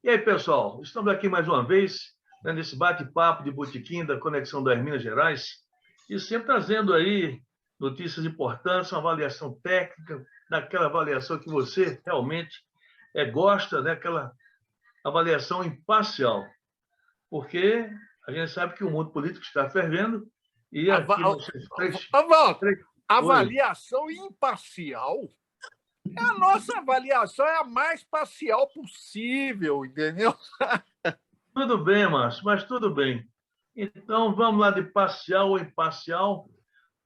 E aí, pessoal, estamos aqui mais uma vez, né, nesse bate-papo de botequim da Conexão das Minas Gerais, e sempre trazendo aí notícias importantes, uma avaliação técnica, daquela avaliação que você realmente gosta, né, aquela avaliação imparcial, porque a gente sabe que o mundo político está fervendo, e aqui nós três... Avaliação imparcial? A nossa avaliação é a mais parcial possível, entendeu? Tudo bem, Márcio, mas tudo bem. Então, vamos lá de parcial ou imparcial,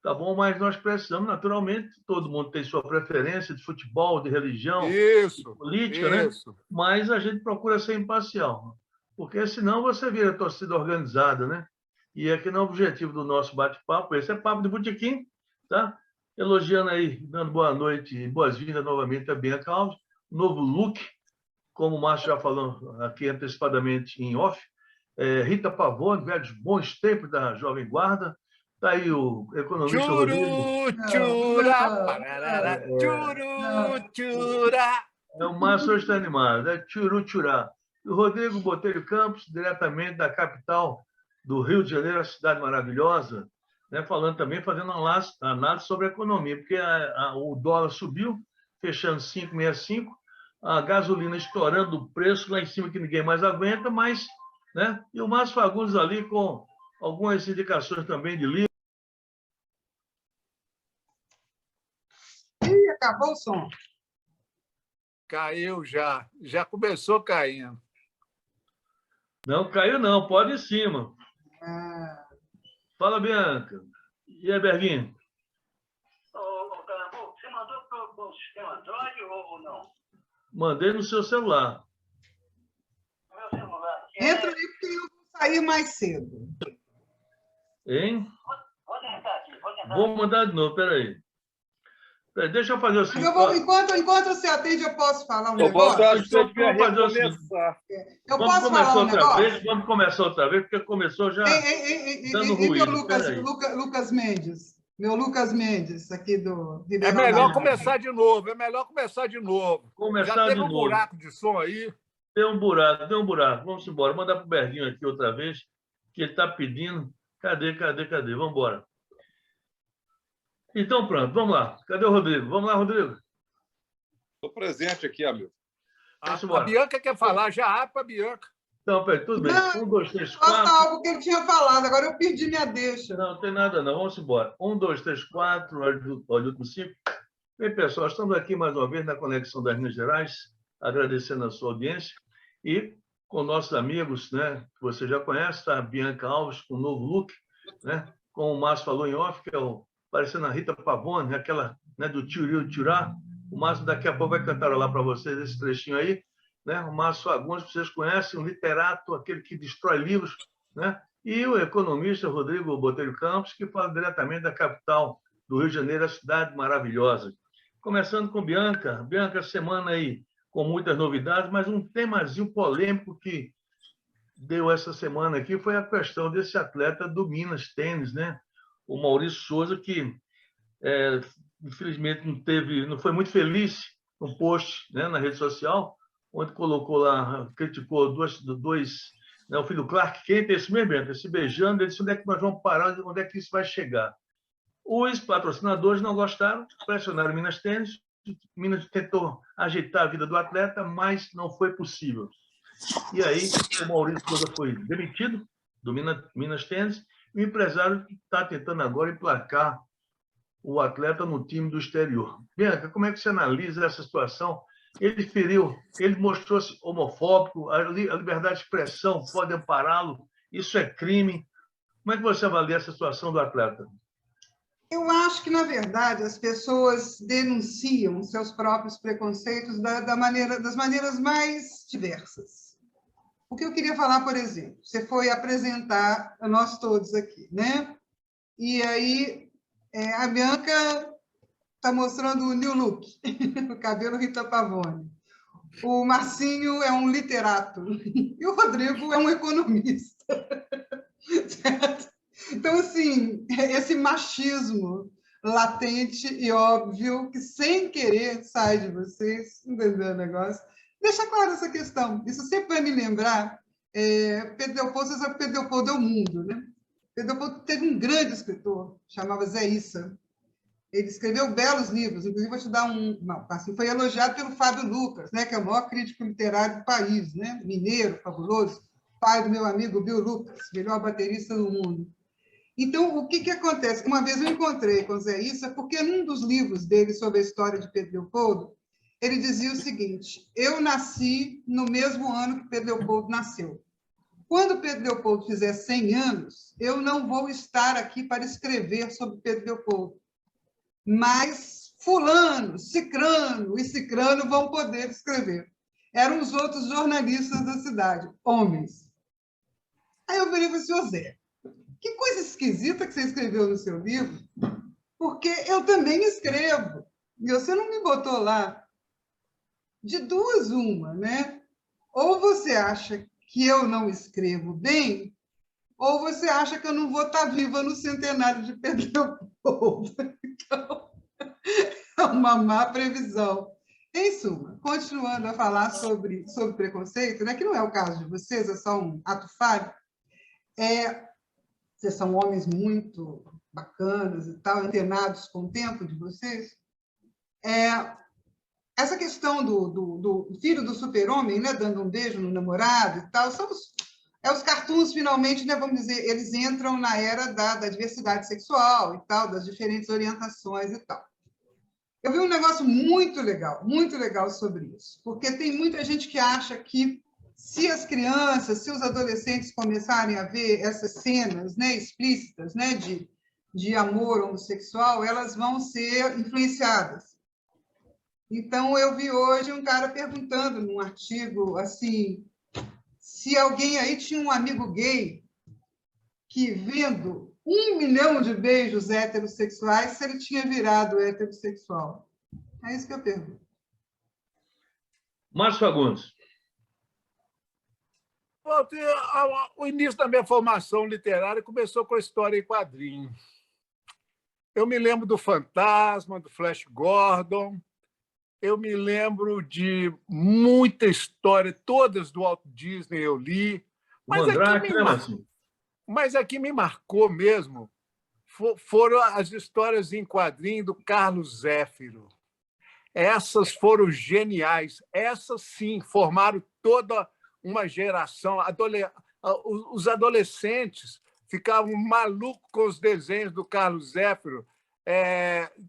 tá bom? Mas nós precisamos, naturalmente, todo mundo tem sua preferência de futebol, de religião, de política, né? Mas a gente procura ser imparcial, porque senão você vira torcida organizada, né? E aqui não é o objetivo do nosso bate-papo, esse é papo de botequim, tá? Elogiando aí, dando boa noite e boas-vindas novamente a Bianca Alves, novo look, como o Márcio já falou aqui antecipadamente em off, Rita Pavone, velhos bons tempos da Jovem Guarda, está aí o economista Rodrigo. O Márcio hoje está animado, tchurá. E o Rodrigo Botelho Campos, diretamente da capital do Rio de Janeiro, a cidade maravilhosa, né, falando também, fazendo análise sobre a economia, porque o dólar subiu, fechando 5,65, a gasolina estourando o preço lá em cima que ninguém mais aguenta, mas, né? E o Márcio Fagundes ali com algumas indicações também de livro. Ih, acabou o som. Caiu já. Já começou caindo. Não caiu não, pode ir em cima. Fala, Bianca. E aí, Berguinho? Ô, Calambu, você mandou para o sistema Android ou não? Mandei no seu celular. Meu celular. Entra aí porque eu vou sair mais cedo. Hein? Vou tentar aqui. Vou mandar de novo, peraí. Deixa eu fazer o seguinte. Enquanto você atende, eu posso falar um negócio? Vamos fazer o seguinte. Vamos começar outra vez, porque começou já dando ruído. Meu Lucas Mendes. Meu Lucas Mendes, aqui do Ribeirão. É melhor começar de novo. Já teve um buraco de som aí? Deu um buraco. Vamos embora. Vou mandar para o Berguinho aqui outra vez, que ele está pedindo. Cadê? Vamos embora. Então, pronto, vamos lá. Cadê o Rodrigo? Vamos lá, Rodrigo. Estou presente aqui, amigo. A Bianca quer falar, já abre para a Bianca. Então, peraí, tudo bem. 1, 2, 3, 4. Posso algo que ele tinha falado, agora eu perdi minha deixa. Não tem nada, não. Vamos embora. 1, 2, 3, 4, olha o 5. Bem, pessoal, estamos aqui mais uma vez na Conexão das Minas Gerais, agradecendo a sua audiência e com nossos amigos, né, que você já conhece, tá? A Bianca Alves, com um novo look, né? Como o Márcio falou em off, que é parecendo a Rita Pavone, aquela, né, do tchurá. O Márcio daqui a pouco vai cantarolar para vocês esse trechinho aí, né? O Márcio Fagundes, vocês conhecem, um literato, aquele que destrói livros, né? E o economista Rodrigo Botelho Campos, que fala diretamente da capital do Rio de Janeiro, a cidade maravilhosa. Começando com Bianca. Bianca, semana aí com muitas novidades, mas um temazinho polêmico que deu essa semana aqui foi a questão desse atleta do Minas Tênis, né? O Maurício Souza, que infelizmente não foi muito feliz no post, né, na rede social, onde colocou lá, criticou dois, né, o filho Clark Kent, esse mesmo, esse beijando, ele disse: onde é que nós vamos parar, onde é que isso vai chegar? Os patrocinadores não gostaram, pressionaram o Minas Tênis, Minas tentou ajeitar a vida do atleta, mas não foi possível. E aí o Maurício Souza foi demitido do Minas Tênis, e o empresário está tentando agora emplacar o atleta no time do exterior. Bianca, como é que você analisa essa situação? Ele mostrou-se homofóbico, a liberdade de expressão pode ampará-lo, isso é crime. Como é que você avalia essa situação do atleta? Eu acho que, na verdade, as pessoas denunciam seus próprios preconceitos das maneiras mais diversas. O que eu queria falar, por exemplo, você foi apresentar a nós todos aqui, né? E aí a Bianca está mostrando o new look, o cabelo Rita Pavone. O Marcinho é um literato e o Rodrigo é um economista. Certo? Então, assim, esse machismo latente e óbvio que, sem querer, sai de vocês, entendeu o negócio? deixa clara essa questão. Isso sempre vai me lembrar Pedro Leopoldo, você sabe que Pedro Leopoldo é o mundo, né? Pedro Leopoldo teve um grande escritor, chamava Zé Issa. Ele escreveu belos livros, inclusive vou te dar não, assim, foi elogiado pelo Fábio Lucas, né, que é o maior crítico literário do país, né? Mineiro, fabuloso, pai do meu amigo Bill Lucas, melhor baterista do mundo. Então, o que acontece? Uma vez eu encontrei com o Zé Issa, porque num dos livros dele sobre a história de Pedro Leopoldo, ele dizia o seguinte: eu nasci no mesmo ano que Pedro Leopoldo nasceu. Quando Pedro Leopoldo fizer 100 anos, eu não vou estar aqui para escrever sobre Pedro Leopoldo, mas fulano, cicrano e cicrano vão poder escrever. Eram os outros jornalistas da cidade, homens. Aí eu virei para o senhor Zé, que coisa esquisita que você escreveu no seu livro, porque eu também escrevo, e você não me botou lá. De duas, uma, né? Ou você acha que eu não escrevo bem, ou você acha que eu não vou estar viva no centenário de Pedro Leopoldo. Então, é uma má previsão. Em suma, continuando a falar sobre preconceito, né, que não é o caso de vocês, é só um ato falho, vocês são homens muito bacanas e tal, antenados com o tempo de vocês. Essa questão do filho do super-homem, né, dando um beijo no namorado e tal, são os cartoons, finalmente, né, vamos dizer, eles entram na era da diversidade sexual e tal, das diferentes orientações e tal. Eu vi um negócio muito legal sobre isso, porque tem muita gente que acha que se as crianças, se os adolescentes começarem a ver essas cenas, né, explícitas, né, de amor homossexual, elas vão ser influenciadas. Então, eu vi hoje um cara perguntando num artigo assim, se alguém aí tinha um amigo gay que, vendo 1 milhão de beijos heterossexuais, se ele tinha virado heterossexual. É isso que eu pergunto. Márcio Fagundes. O início da minha formação literária começou com a história em quadrinho. Eu me lembro do Fantasma, do Flash Gordon. Eu me lembro de muita história, todas do Walt Disney eu li. Mas a que me marcou mesmo foram as histórias em quadrinho do Carlos Zéfiro. Essas foram geniais. Essas, sim, formaram toda uma geração. Os adolescentes ficavam malucos com os desenhos do Carlos Zéfiro,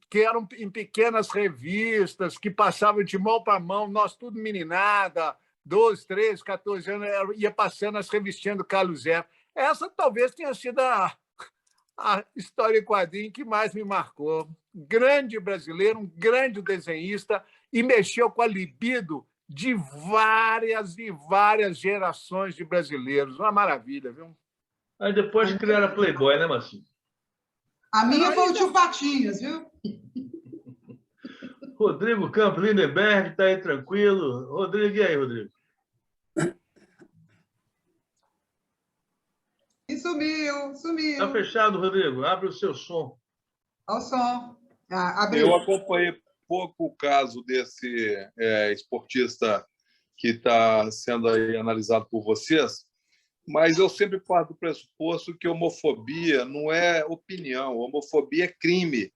que eram em pequenas revistas, que passavam de mão para mão, nós tudo meninada, 12, 13, 14 anos, ia passando as revistinhas do Carlos Zéfiro. Essa talvez tenha sido a história em quadrinho que mais me marcou. Grande brasileiro, um grande desenhista, e mexeu com a libido de várias e várias gerações de brasileiros. Uma maravilha, viu? Aí depois criaram a Playboy, né, Marcinho? A minha foi o Tio Patinhas, viu? Rodrigo Campos Lindenberg, está aí tranquilo. Rodrigo, e aí, Rodrigo? E sumiu. Está fechado, Rodrigo. Abre o seu som. Olha o som. Abriu. Eu acompanhei pouco o caso desse esportista que está sendo aí analisado por vocês, mas eu sempre parto do pressuposto que homofobia não é opinião, homofobia é crime.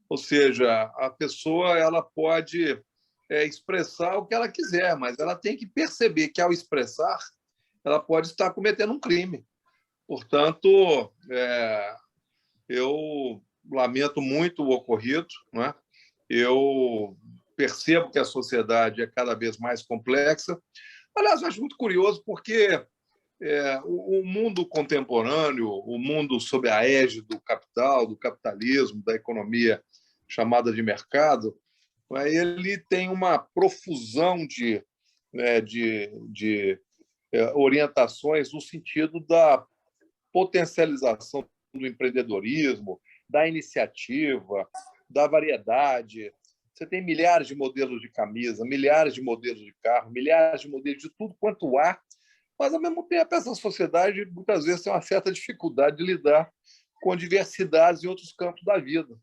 Ou seja, a pessoa ela pode expressar o que ela quiser, mas ela tem que perceber que, ao expressar, ela pode estar cometendo um crime. Portanto, eu lamento muito o ocorrido, não é? Eu percebo que a sociedade é cada vez mais complexa. Aliás, eu acho muito curioso porque o mundo contemporâneo, o mundo sob a égide do capital, do capitalismo, da economia chamada de mercado, ele tem uma profusão de orientações no sentido da potencialização do empreendedorismo, da iniciativa, da variedade. Você tem milhares de modelos de camisa, milhares de modelos de carro, milhares de modelos de tudo quanto há, mas, ao mesmo tempo, essa sociedade, muitas vezes, tem uma certa dificuldade de lidar com diversidades em outros campos da vida.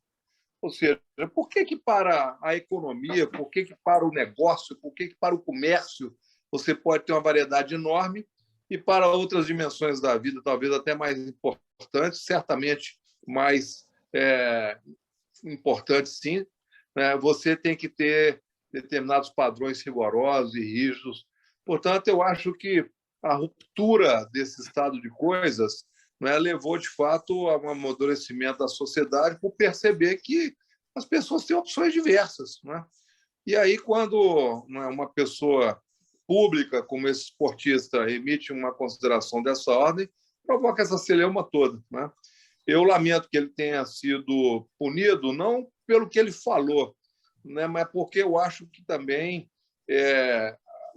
Ou seja, por que para a economia, por que para o negócio, por que para o comércio você pode ter uma variedade enorme e para outras dimensões da vida, talvez até mais importantes, certamente mais importantes, sim, né? Você tem que ter determinados padrões rigorosos e rígidos. Portanto, eu acho que a ruptura desse estado de coisas, né, levou, de fato, a um amadurecimento da sociedade por perceber que as pessoas têm opções diversas, né? E aí, quando uma pessoa pública, como esse esportista, emite uma consideração dessa ordem, provoca essa celeuma toda, né? Eu lamento que ele tenha sido punido, não pelo que ele falou, né, mas porque eu acho que também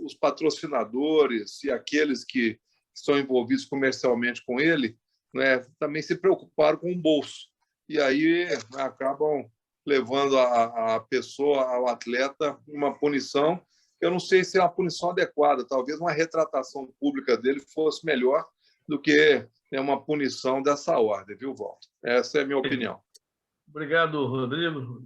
os patrocinadores e aqueles que estão envolvidos comercialmente com ele, né, também se preocuparam com o bolso. E aí acabam levando a pessoa, ao atleta, uma punição. Eu não sei se é uma punição adequada, talvez uma retratação pública dele fosse melhor do que uma punição dessa ordem, viu, Walter? Essa é a minha opinião. Obrigado, Rodrigo.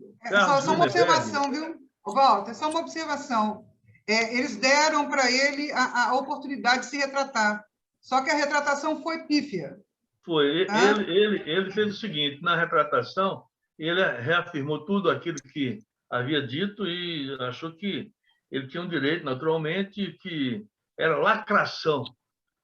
Só uma observação, viu, Walter? Só uma observação. Eles deram para ele a oportunidade de se retratar, só que a retratação foi pífia. Foi. Ele fez o seguinte, na retratação, ele reafirmou tudo aquilo que havia dito e achou que ele tinha um direito, naturalmente, que era lacração,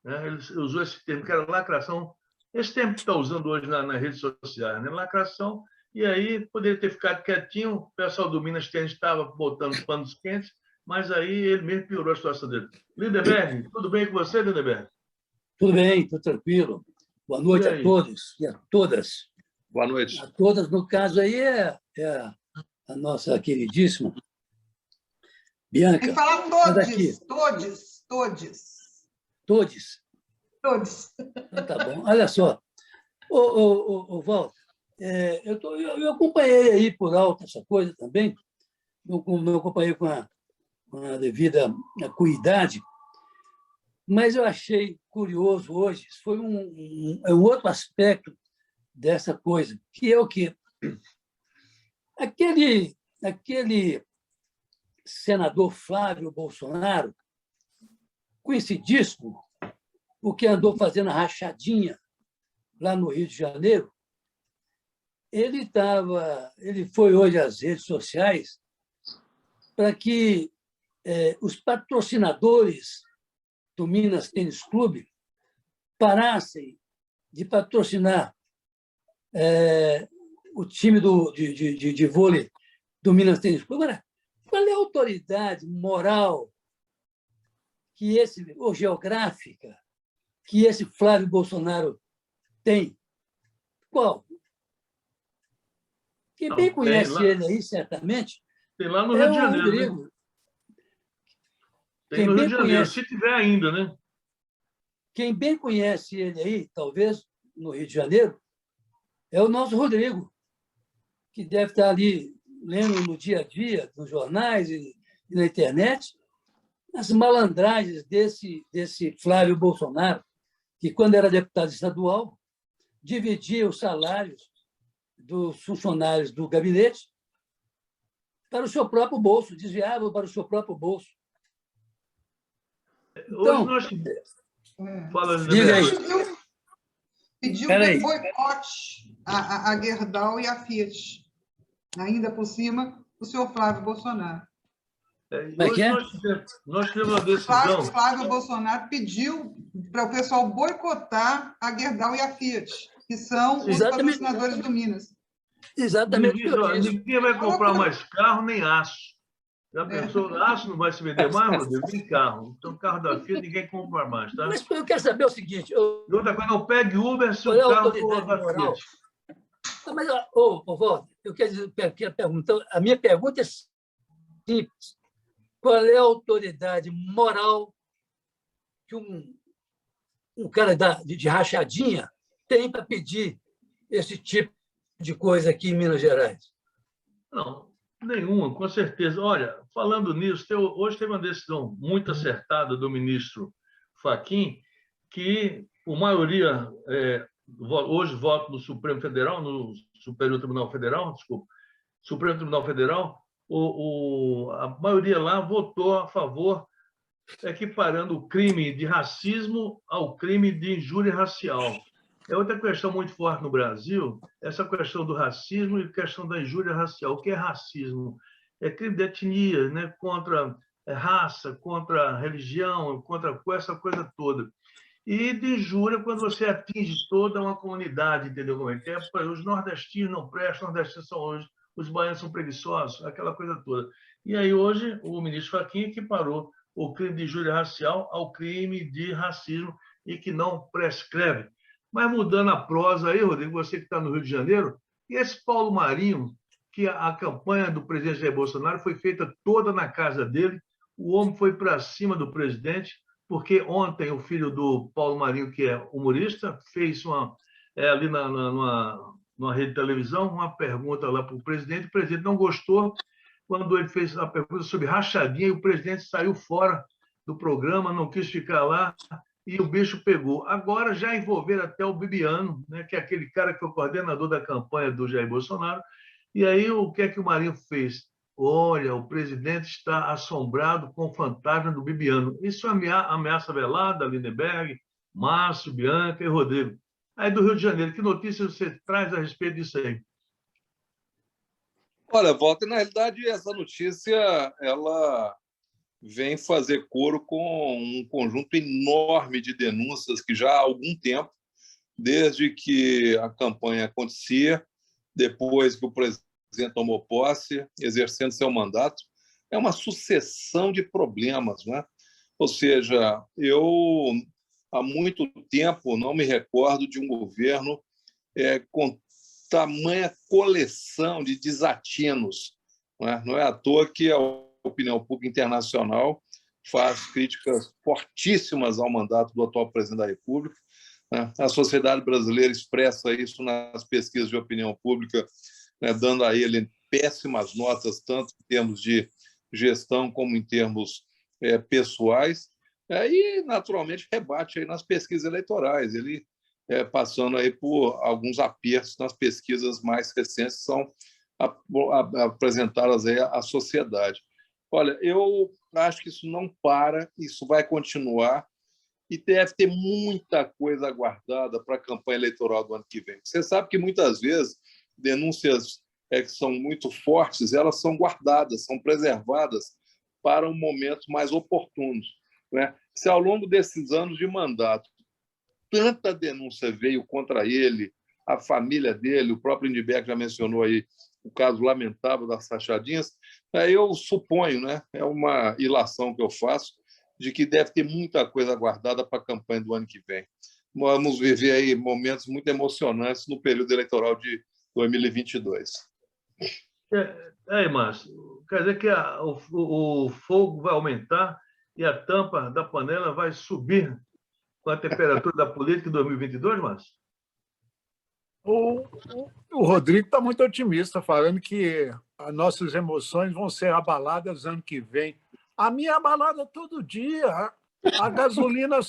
né? Ele usou esse termo, que era lacração, esse termo que está usando hoje nas redes sociais, né? Lacração, e aí poderia ter ficado quietinho, o pessoal do Minas Tênis estava botando panos quentes, mas aí ele mesmo piorou a situação dele. Lindenberg, tudo bem com você, Lindenberg? Tudo bem, tudo tranquilo. Boa noite a todos e a todas. Boa noite. A todas, no caso aí, é a nossa queridíssima Bianca. Tem que falar todos. Então, tá bom. Olha só, ô Walter, eu acompanhei aí por alto essa coisa também, não acompanhei com a devida acuidade, mas eu achei curioso hoje, foi um outro aspecto dessa coisa, que é o quê? Aquele senador Flávio Bolsonaro, conhecidíssimo, porque andou fazendo rachadinha lá no Rio de Janeiro, ele foi hoje às redes sociais para que os patrocinadores do Minas Tênis Clube parassem de patrocinar o time de vôlei do Minas Tênis Clube. Agora, qual é a autoridade moral ou geográfica que esse Flávio Bolsonaro tem? Qual? Quem bem conhece ele aí, certamente, tem lá no Rio de Janeiro, Rodrigo. Né? Tem no Rio de Janeiro, se tiver ainda, né? Quem bem conhece ele aí, talvez, no Rio de Janeiro, é o nosso Rodrigo, que deve estar ali lendo no dia a dia, nos jornais e na internet, as malandragens desse Flávio Bolsonaro, que, quando era deputado estadual, dividia os salários dos funcionários do gabinete para o seu próprio bolso, desviava para o seu próprio bolso. Então, diga aí. Pediu um boicote a Gerdau e a Fiat. Ainda por cima, o senhor Flávio Bolsonaro. Nós tivemos uma decisão. Flávio Bolsonaro pediu para o pessoal boicotar a Gerdau e a Fiat, que são os patrocinadores do Minas. Exatamente. Ninguém vai comprar mais carro nem aço. Já pensou? Aço não vai se vender mais, Rodrigo? Nem carro. Então, carro da Fiat ninguém compra mais, tá? Mas eu quero saber o seguinte... E outra coisa, não pegue Uber se o carro for da Fiat. Mas, Walter, eu quero perguntar... A minha pergunta é simples. Qual é a autoridade moral que um cara de rachadinha tem para pedir esse tipo de coisa aqui em Minas Gerais? Não, nenhuma, com certeza. Olha, falando nisso, hoje teve uma decisão muito acertada do ministro Fachin, que, por maioria, hoje vota no Supremo Federal, no Superior Tribunal Federal, desculpa, Supremo Tribunal Federal, a maioria lá votou a favor, equiparando o crime de racismo ao crime de injúria racial. É outra questão muito forte no Brasil, essa questão do racismo e a questão da injúria racial. O que é racismo? É crime de etnia, né? Contra raça, contra religião, contra essa coisa toda. E de injúria quando você atinge toda uma comunidade, entendeu como é que é? Os nordestinos não prestam, os nordestinos são hoje, os baianos são preguiçosos, aquela coisa toda. E aí hoje o ministro Fachin equiparou o crime de injúria racial ao crime de racismo e que não prescreve. Mas mudando a prosa aí, Rodrigo, você que está no Rio de Janeiro, e esse Paulo Marinho, que a campanha do presidente Jair Bolsonaro foi feita toda na casa dele, o homem foi para cima do presidente, porque ontem o filho do Paulo Marinho, que é humorista, fez ali numa rede de televisão uma pergunta lá para o presidente não gostou quando ele fez a pergunta sobre rachadinha e o presidente saiu fora do programa, não quis ficar lá e o bicho pegou. Agora já envolveram até o Bibiano, né, que é aquele cara que foi coordenador da campanha do Jair Bolsonaro, e aí o que é que o Marinho fez? Olha, o presidente está assombrado com o fantasma do Bibiano. Isso é ameaça velada, Lindenberg, Márcio, Bianca e Rodrigo. Aí do Rio de Janeiro, que notícia você traz a respeito disso aí? Olha, Walter, na realidade, essa notícia ela vem fazer coro com um conjunto enorme de denúncias que já há algum tempo, desde que a campanha acontecia, depois que o presidente tomou posse, exercendo seu mandato, é uma sucessão de problemas, né? Ou seja, eu há muito tempo não me recordo de um governo com tamanha coleção de desatinos. Não é à toa que a opinião pública internacional faz críticas fortíssimas ao mandato do atual presidente da República. A sociedade brasileira expressa isso nas pesquisas de opinião pública, dando a ele péssimas notas, tanto em termos de gestão como em termos pessoais, e, naturalmente, rebate aí nas pesquisas eleitorais. Ele passando aí por alguns apertos nas pesquisas mais recentes que são apresentadas aí à sociedade. Olha, eu acho que isso não para, isso vai continuar e deve ter muita coisa aguardada para a campanha eleitoral do ano que vem. Você sabe que, muitas vezes, denúncias que são muito fortes, elas são guardadas, são preservadas para um momento mais oportuno, né? Se ao longo desses anos de mandato tanta denúncia veio contra ele, a família dele, o próprio Lindenberg já mencionou aí o caso lamentável das rachadinhas, eu suponho, né, é uma ilação que eu faço, de que deve ter muita coisa aguardada para a campanha do ano que vem. Vamos viver aí momentos muito emocionantes no período eleitoral de 2022. Márcio, quer dizer que o fogo vai aumentar e a tampa da panela vai subir com a temperatura da política em 2022, Márcio? O Rodrigo está muito otimista, falando que as nossas emoções vão ser abaladas ano que vem. A minha abalada todo dia. A gasolina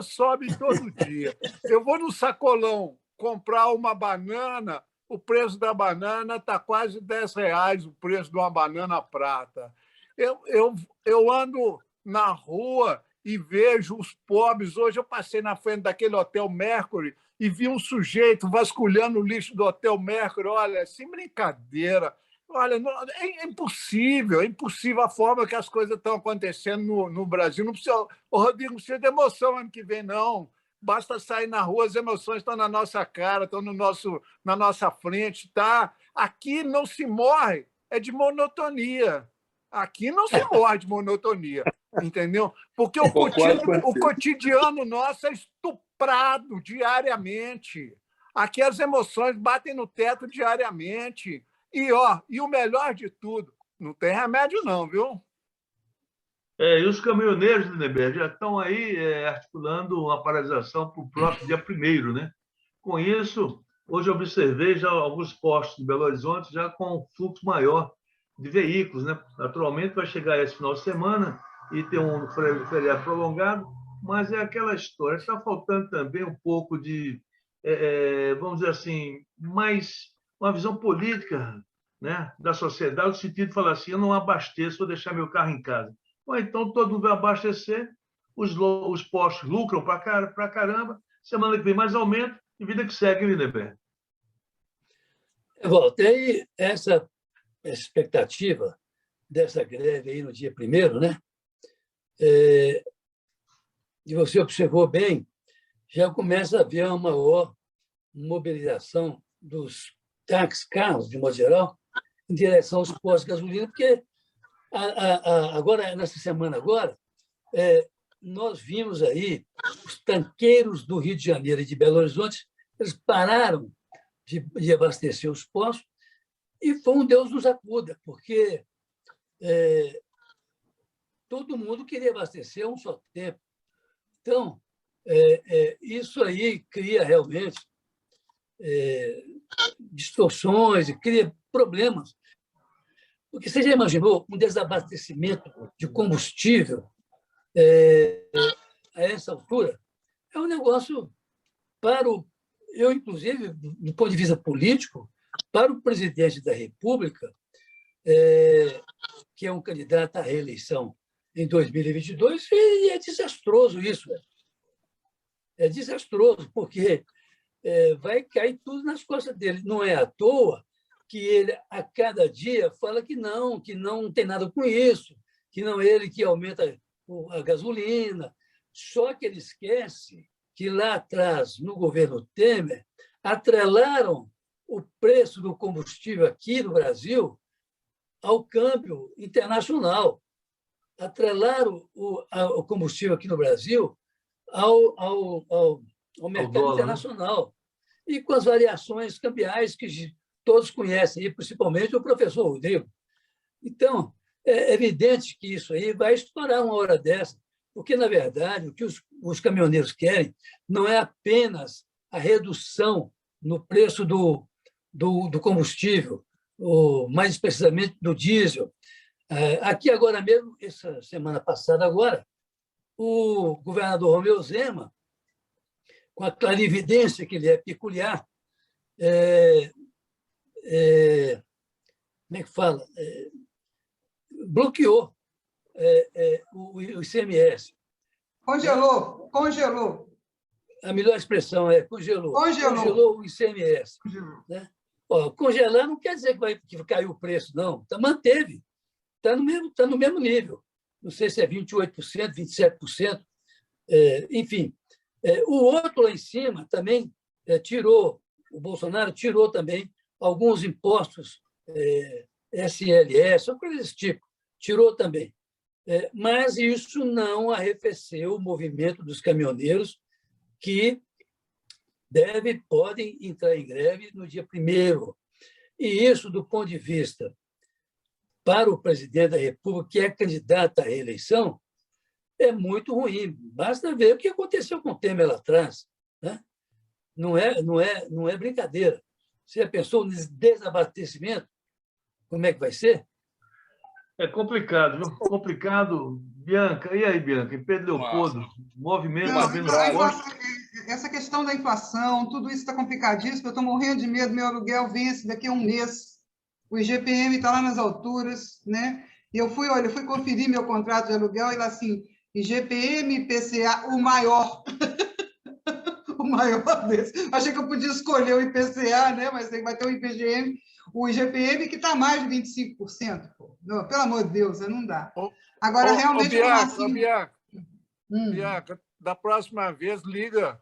sobe todo dia. Eu vou no sacolão comprar uma banana, o preço da banana está quase R$10, o preço de uma banana prata. Eu ando na rua e vejo os pobres. Hoje eu passei na frente daquele Hotel Mercury e vi um sujeito vasculhando o lixo do Hotel Mercury. Olha, sem brincadeira. Olha, é impossível a forma que as coisas estão acontecendo no Brasil. Não precisa, Rodrigo, não precisa de emoção ano que vem, não. Basta sair na rua, as emoções estão na nossa cara, estão na nossa frente. Tá? Aqui não se morre, é de monotonia. Aqui não se morre de monotonia, entendeu? Porque o cotidiano nosso é estuprado diariamente. Aqui as emoções batem no teto diariamente. E o melhor de tudo, não tem remédio não, viu? E os caminhoneiros, Lindenberg, já estão aí articulando uma paralisação para o próximo dia 1º, né? Com isso, hoje eu observei já alguns postos de Belo Horizonte já com um fluxo maior de veículos, né? Naturalmente vai chegar esse final de semana e ter um feriado prolongado, mas é aquela história. Está faltando também um pouco de, vamos dizer assim, mais uma visão política né, da sociedade, no sentido de falar assim, eu não abasteço, vou deixar meu carro em casa. Ou então todo mundo vai abastecer, os postos lucram para caramba, semana que vem mais aumento, e vida que segue, Lindenberg. Walter, aí essa expectativa dessa greve aí no dia 1º, né? E você observou bem, já começa a haver uma maior mobilização dos táxis, carros, de modo geral, em direção aos postos de gasolina, porque agora, nessa semana agora, nós vimos aí os tanqueiros do Rio de Janeiro e de Belo Horizonte, eles pararam de abastecer os postos e foi um Deus nos acuda, porque todo mundo queria abastecer a um só tempo. Então, isso aí cria realmente distorções e cria problemas. Porque você já imaginou um desabastecimento de combustível a essa altura? É um negócio para eu, inclusive, do ponto de vista político, para o presidente da República, que é um candidato à reeleição em 2022, e é desastroso isso. É desastroso, porque vai cair tudo nas costas dele. Não é à toa que ele, a cada dia, fala que não tem nada com isso, que não é ele que aumenta a gasolina. Só que ele esquece que lá atrás, no governo Temer, atrelaram o preço do combustível aqui no Brasil ao câmbio internacional. Atrelaram o combustível aqui no Brasil ao mercado internacional. E com as variações cambiais que todos conhecem, e principalmente o professor Rodrigo. Então, é evidente que isso aí vai estourar uma hora dessa, porque, na verdade, o que os caminhoneiros querem não é apenas a redução no preço do combustível, ou mais especificamente do diesel. Aqui agora mesmo, essa semana passada agora, o governador Romeu Zema, com a clarividência que ele é peculiar, como é que fala? Bloqueou o ICMS. Congelou. A melhor expressão é congelou. Congelou o ICMS. Né? Congelar não quer dizer que caiu o preço, não. Manteve. Está no mesmo nível. Não sei se é 28%, 27%. Enfim. O outro lá em cima também tirou, o Bolsonaro tirou também alguns impostos, SLS, coisas desse tipo, tirou também. Mas isso não arrefeceu o movimento dos caminhoneiros que podem entrar em greve no dia 1º. E isso, do ponto de vista para o presidente da República, que é candidato à reeleição, é muito ruim. Basta ver o que aconteceu com o Temer lá atrás. Né? Não é brincadeira. Você já pensou nesse desabastecimento? Como é que vai ser? É complicado, viu? Complicado. Bianca, e aí, Bianca? Em Pedro Leopoldo, movimento essa questão da inflação, tudo isso está complicadíssimo. Eu estou morrendo de medo, meu aluguel vence daqui a um mês. O IGPM está lá nas alturas, né? E eu fui conferir meu contrato de aluguel e lá assim, IGPM, IPCA, o maior. O maior desse. Achei que eu podia escolher o IPCA, né? Mas vai ter o IPGM, o IGPM, que está mais de 25%. Pô. Não, pelo amor de Deus, não dá. Agora, realmente... Bianca, da próxima vez, liga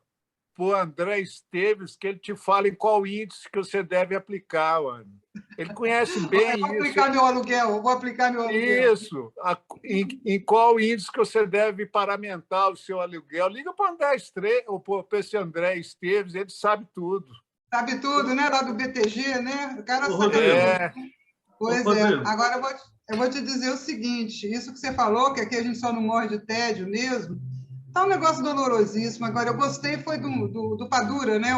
para o André Esteves, que ele te fala em qual índice que você deve aplicar, mano. Ele conhece bem isso. Vou aplicar meu aluguel. Isso. Em qual índice que você deve paramentar o seu aluguel? Liga para esse André Esteves, ele sabe tudo. Sabe tudo, né? Lá do BTG, né? O cara sabe tudo. Pois é. Agora eu vou te dizer o seguinte, isso que você falou, que aqui a gente só não morre de tédio mesmo, tá um negócio dolorosíssimo. Agora, eu gostei foi do Padura, né?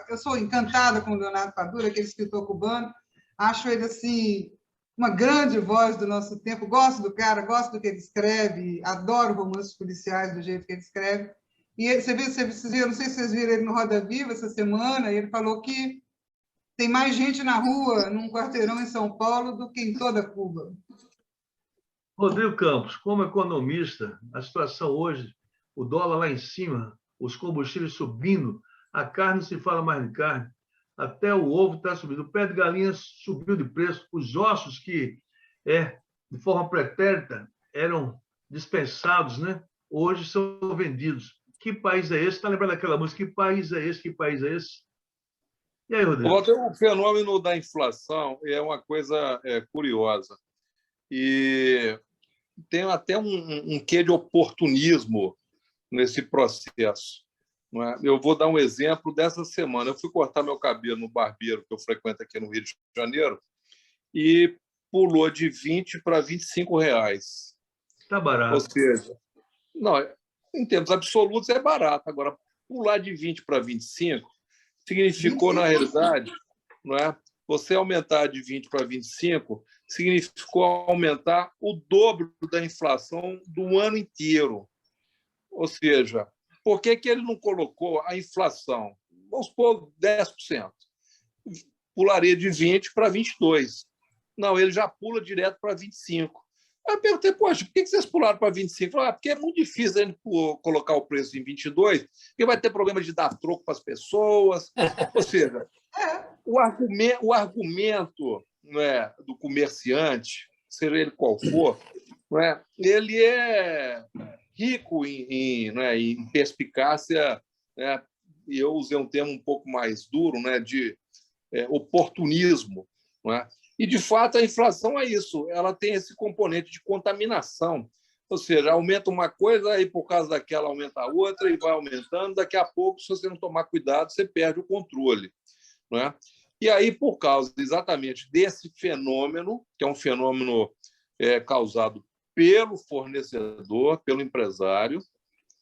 Eu sou encantada com o Leonardo Padura, aquele escritor cubano. Acho ele, assim, uma grande voz do nosso tempo. Gosto do cara, gosto do que ele escreve, adoro romances policiais do jeito que ele escreve. E vocês viram, não sei se vocês viram ele no Roda Viva essa semana, ele falou que Tem mais gente na rua, num quarteirão em São Paulo, do que em toda Cuba. Rodrigo Campos, como economista, a situação hoje, o dólar lá em cima, os combustíveis subindo, a carne, se fala mais de carne, até o ovo está subindo, o pé de galinha subiu de preço, os ossos que, de forma pretérita, eram dispensados, né? Hoje são vendidos. Que país é esse? Está lembrando daquela música? Que país é esse? Que país é esse? E aí, Rodrigo? O fenômeno da inflação é uma coisa curiosa. E tem até um quê de oportunismo nesse processo. Não é? Eu vou dar um exemplo dessa semana. Eu fui cortar meu cabelo no barbeiro que eu frequento aqui no Rio de Janeiro e pulou de 20 para R$ 25. Está Ou barato. seja, não, em termos absolutos é barato. Agora, pular de 20 para 25 significou, na realidade, não é? Você aumentar de 20 para 25 significou aumentar o dobro da inflação do ano inteiro. Ou seja, por que ele não colocou a inflação? Vamos supor 10%. Pularia de 20 para 22. Não, ele já pula direto para 25. Aí eu perguntei, poxa, por que vocês pularam para 25? Falaram, porque é muito difícil a gente colocar o preço em 22, porque vai ter problema de dar troco para as pessoas. Ou seja, o argumento não é, do comerciante, seja ele qual for, não é, ele é rico em perspicácia, né, e eu usei um termo um pouco mais duro, né, de oportunismo. Não é? E, de fato, a inflação é isso, ela tem esse componente de contaminação, ou seja, aumenta uma coisa e, por causa daquela, aumenta a outra e vai aumentando. Daqui a pouco, se você não tomar cuidado, você perde o controle. Não é? E aí, por causa exatamente desse fenômeno, que é um fenômeno causado pelo fornecedor, pelo empresário,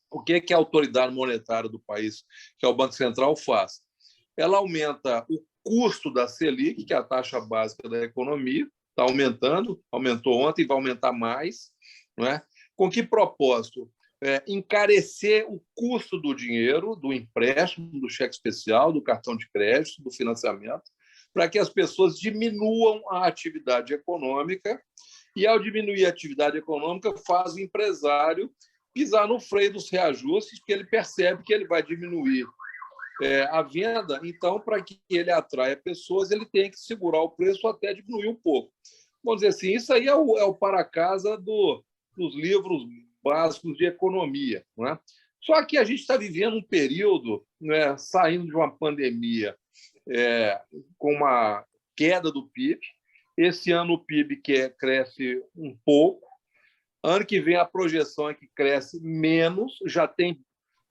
o que a autoridade monetária do país, que é o Banco Central, faz? Ela aumenta o custo da Selic, que é a taxa básica da economia, está aumentando, aumentou ontem e vai aumentar mais. Não é? Com que propósito? Encarecer o custo do dinheiro, do empréstimo, do cheque especial, do cartão de crédito, do financiamento, para que as pessoas diminuam a atividade econômica. E, ao diminuir a atividade econômica, faz o empresário pisar no freio dos reajustes, porque ele percebe que ele vai diminuir a venda. Então, para que ele atraia pessoas, ele tem que segurar o preço até diminuir um pouco. Vamos dizer assim, isso aí é o para-casa dos livros básicos de economia. Não é? Só que a gente está vivendo um período, né, saindo de uma pandemia com uma queda do PIB. Esse ano o PIB cresce um pouco. Ano que vem a projeção é que cresce menos. Já tem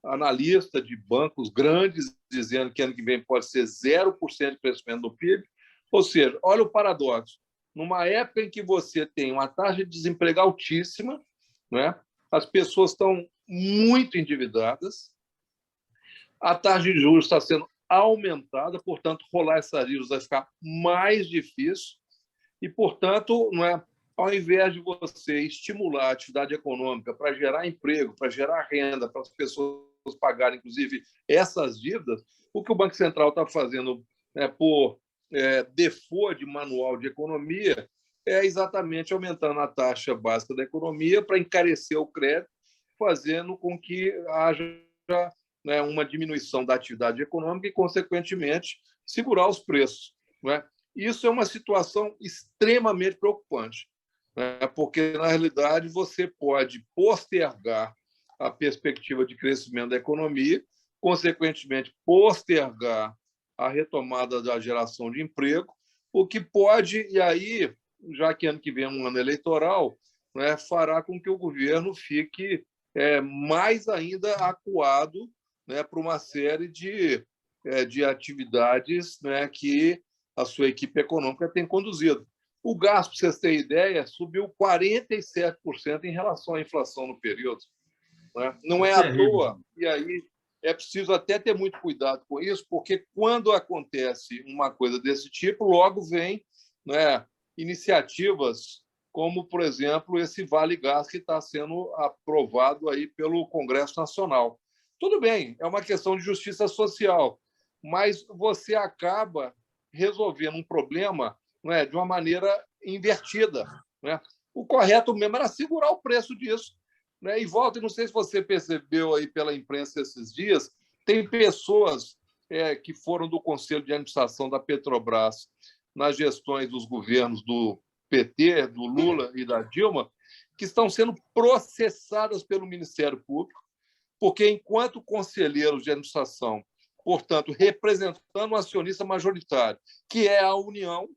analista de bancos grandes dizendo que ano que vem pode ser 0% de crescimento do PIB. Ou seja, olha o paradoxo. Numa época em que você tem uma taxa de desemprego altíssima, né? As pessoas estão muito endividadas, a taxa de juros está sendo aumentada, portanto, rolar essas dívidas vai ficar mais difícil e, portanto, não é, ao invés de você estimular a atividade econômica para gerar emprego, para gerar renda, para as pessoas pagarem, inclusive, essas dívidas, o que o Banco Central está fazendo por default de manual de economia é exatamente aumentando a taxa básica da economia para encarecer o crédito, fazendo com que haja uma diminuição da atividade econômica e, consequentemente, segurar os preços. Não é? Isso é uma situação extremamente preocupante, né? Porque, na realidade, você pode postergar a perspectiva de crescimento da economia, consequentemente, postergar a retomada da geração de emprego, o que pode, e aí, já que ano que vem é um ano eleitoral, né, fará com que o governo fique mais ainda acuado, né, para uma série de atividades, né, que a sua equipe econômica tem conduzido. O gasto, para vocês terem ideia, subiu 47% em relação à inflação no período. Né? Não é à toa, e aí é preciso até ter muito cuidado com isso, porque quando acontece uma coisa desse tipo, logo vem, né, iniciativas como, por exemplo, esse Vale Gás que está sendo aprovado aí pelo Congresso Nacional. Tudo bem, é uma questão de justiça social, mas você acaba resolvendo um problema, não é, de uma maneira invertida, né? O correto mesmo era segurar o preço disso, né? E volta, não sei se você percebeu aí pela imprensa esses dias, tem pessoas que foram do Conselho de Administração da Petrobras nas gestões dos governos do PT, do Lula e da Dilma, que estão sendo processadas pelo Ministério Público, porque, enquanto conselheiros de administração, portanto, representando o acionista majoritário, que é a União,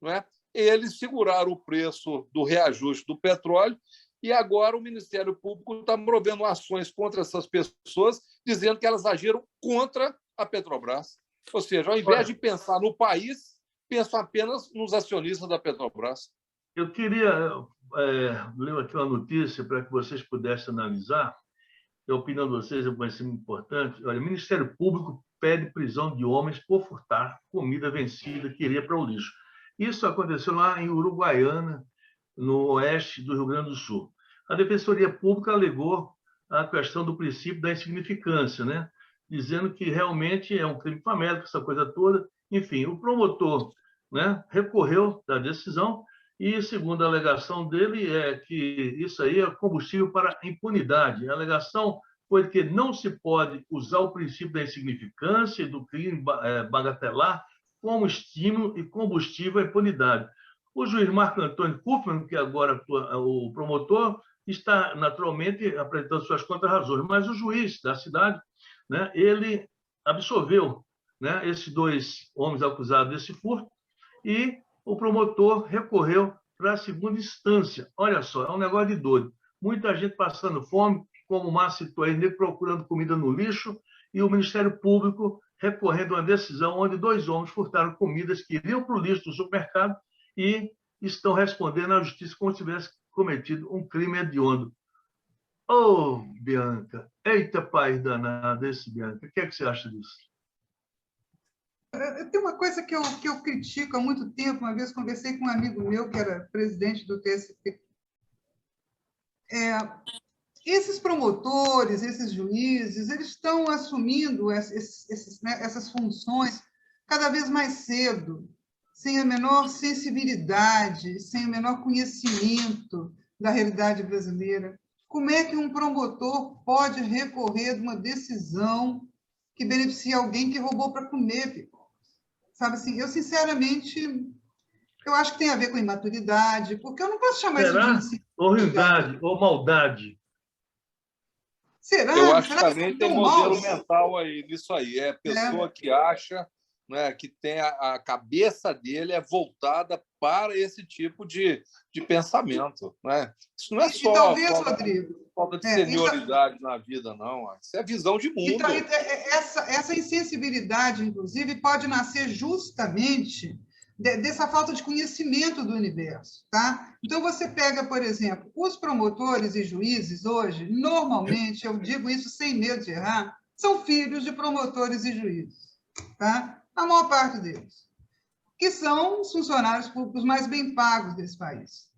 né, eles seguraram o preço do reajuste do petróleo e agora o Ministério Público está movendo ações contra essas pessoas, dizendo que elas agiram contra a Petrobras. Ou seja, ao invés de pensar no país, pensam apenas nos acionistas da Petrobras. Eu queria ler aqui uma notícia para que vocês pudessem analisar. A opinião de vocês é muito importante. Olha, o Ministério Público pede prisão de homens por furtar comida vencida que iria para o lixo. Isso aconteceu lá em Uruguaiana, no oeste do Rio Grande do Sul. A Defensoria Pública alegou a questão do princípio da insignificância, né? Dizendo que realmente é um crime famélico, essa coisa toda. Enfim, o promotor, né, recorreu da decisão e, segundo a alegação dele, é que isso aí é combustível para a impunidade. A alegação foi que não se pode usar o princípio da insignificância e do crime bagatelar como estímulo e combustível à impunidade. O juiz Marco Antônio Kufman, que agora é o promotor, está naturalmente apresentando suas contrarrazões, mas o juiz da cidade, né, ele absolveu, né, esses dois homens acusados desse furto e o promotor recorreu para a segunda instância. Olha só, é um negócio de doido. Muita gente passando fome, como o Márcio citou aí, procurando comida no lixo, e o Ministério Público recorrendo a uma decisão onde dois homens furtaram comidas que iriam para o lixo do supermercado e estão respondendo à justiça como se tivesse cometido um crime hediondo. Ô, Bianca, eita país danado esse, Bianca. O que é que você acha disso? Tem uma coisa que eu critico há muito tempo. Uma vez conversei com um amigo meu, que era presidente do TST. Esses promotores, esses juízes, eles estão assumindo essas funções cada vez mais cedo, sem a menor sensibilidade, sem o menor conhecimento da realidade brasileira. Como é que um promotor pode recorrer de uma decisão que beneficia alguém que roubou para comer? Sabe assim, eu, sinceramente, eu acho que tem a ver com imaturidade, porque eu não posso chamar isso de insensibilidade. Horrildade ou maldade? Será? Eu acho Será que também tem modelo mental aí, nisso aí. É a pessoa que acha, né, que tem a cabeça dele é voltada para esse tipo de pensamento. Né? Isso não é só talvez, Rodrigo, falta de senioridade na vida, não. Isso é visão de mundo. Então, essa insensibilidade, inclusive, pode nascer justamente dessa falta de conhecimento do universo. Tá? Então, você pega, por exemplo, os promotores e juízes hoje, normalmente, eu digo isso sem medo de errar, são filhos de promotores e juízes. Tá? A maior parte deles, que são os funcionários públicos mais bem pagos desse país.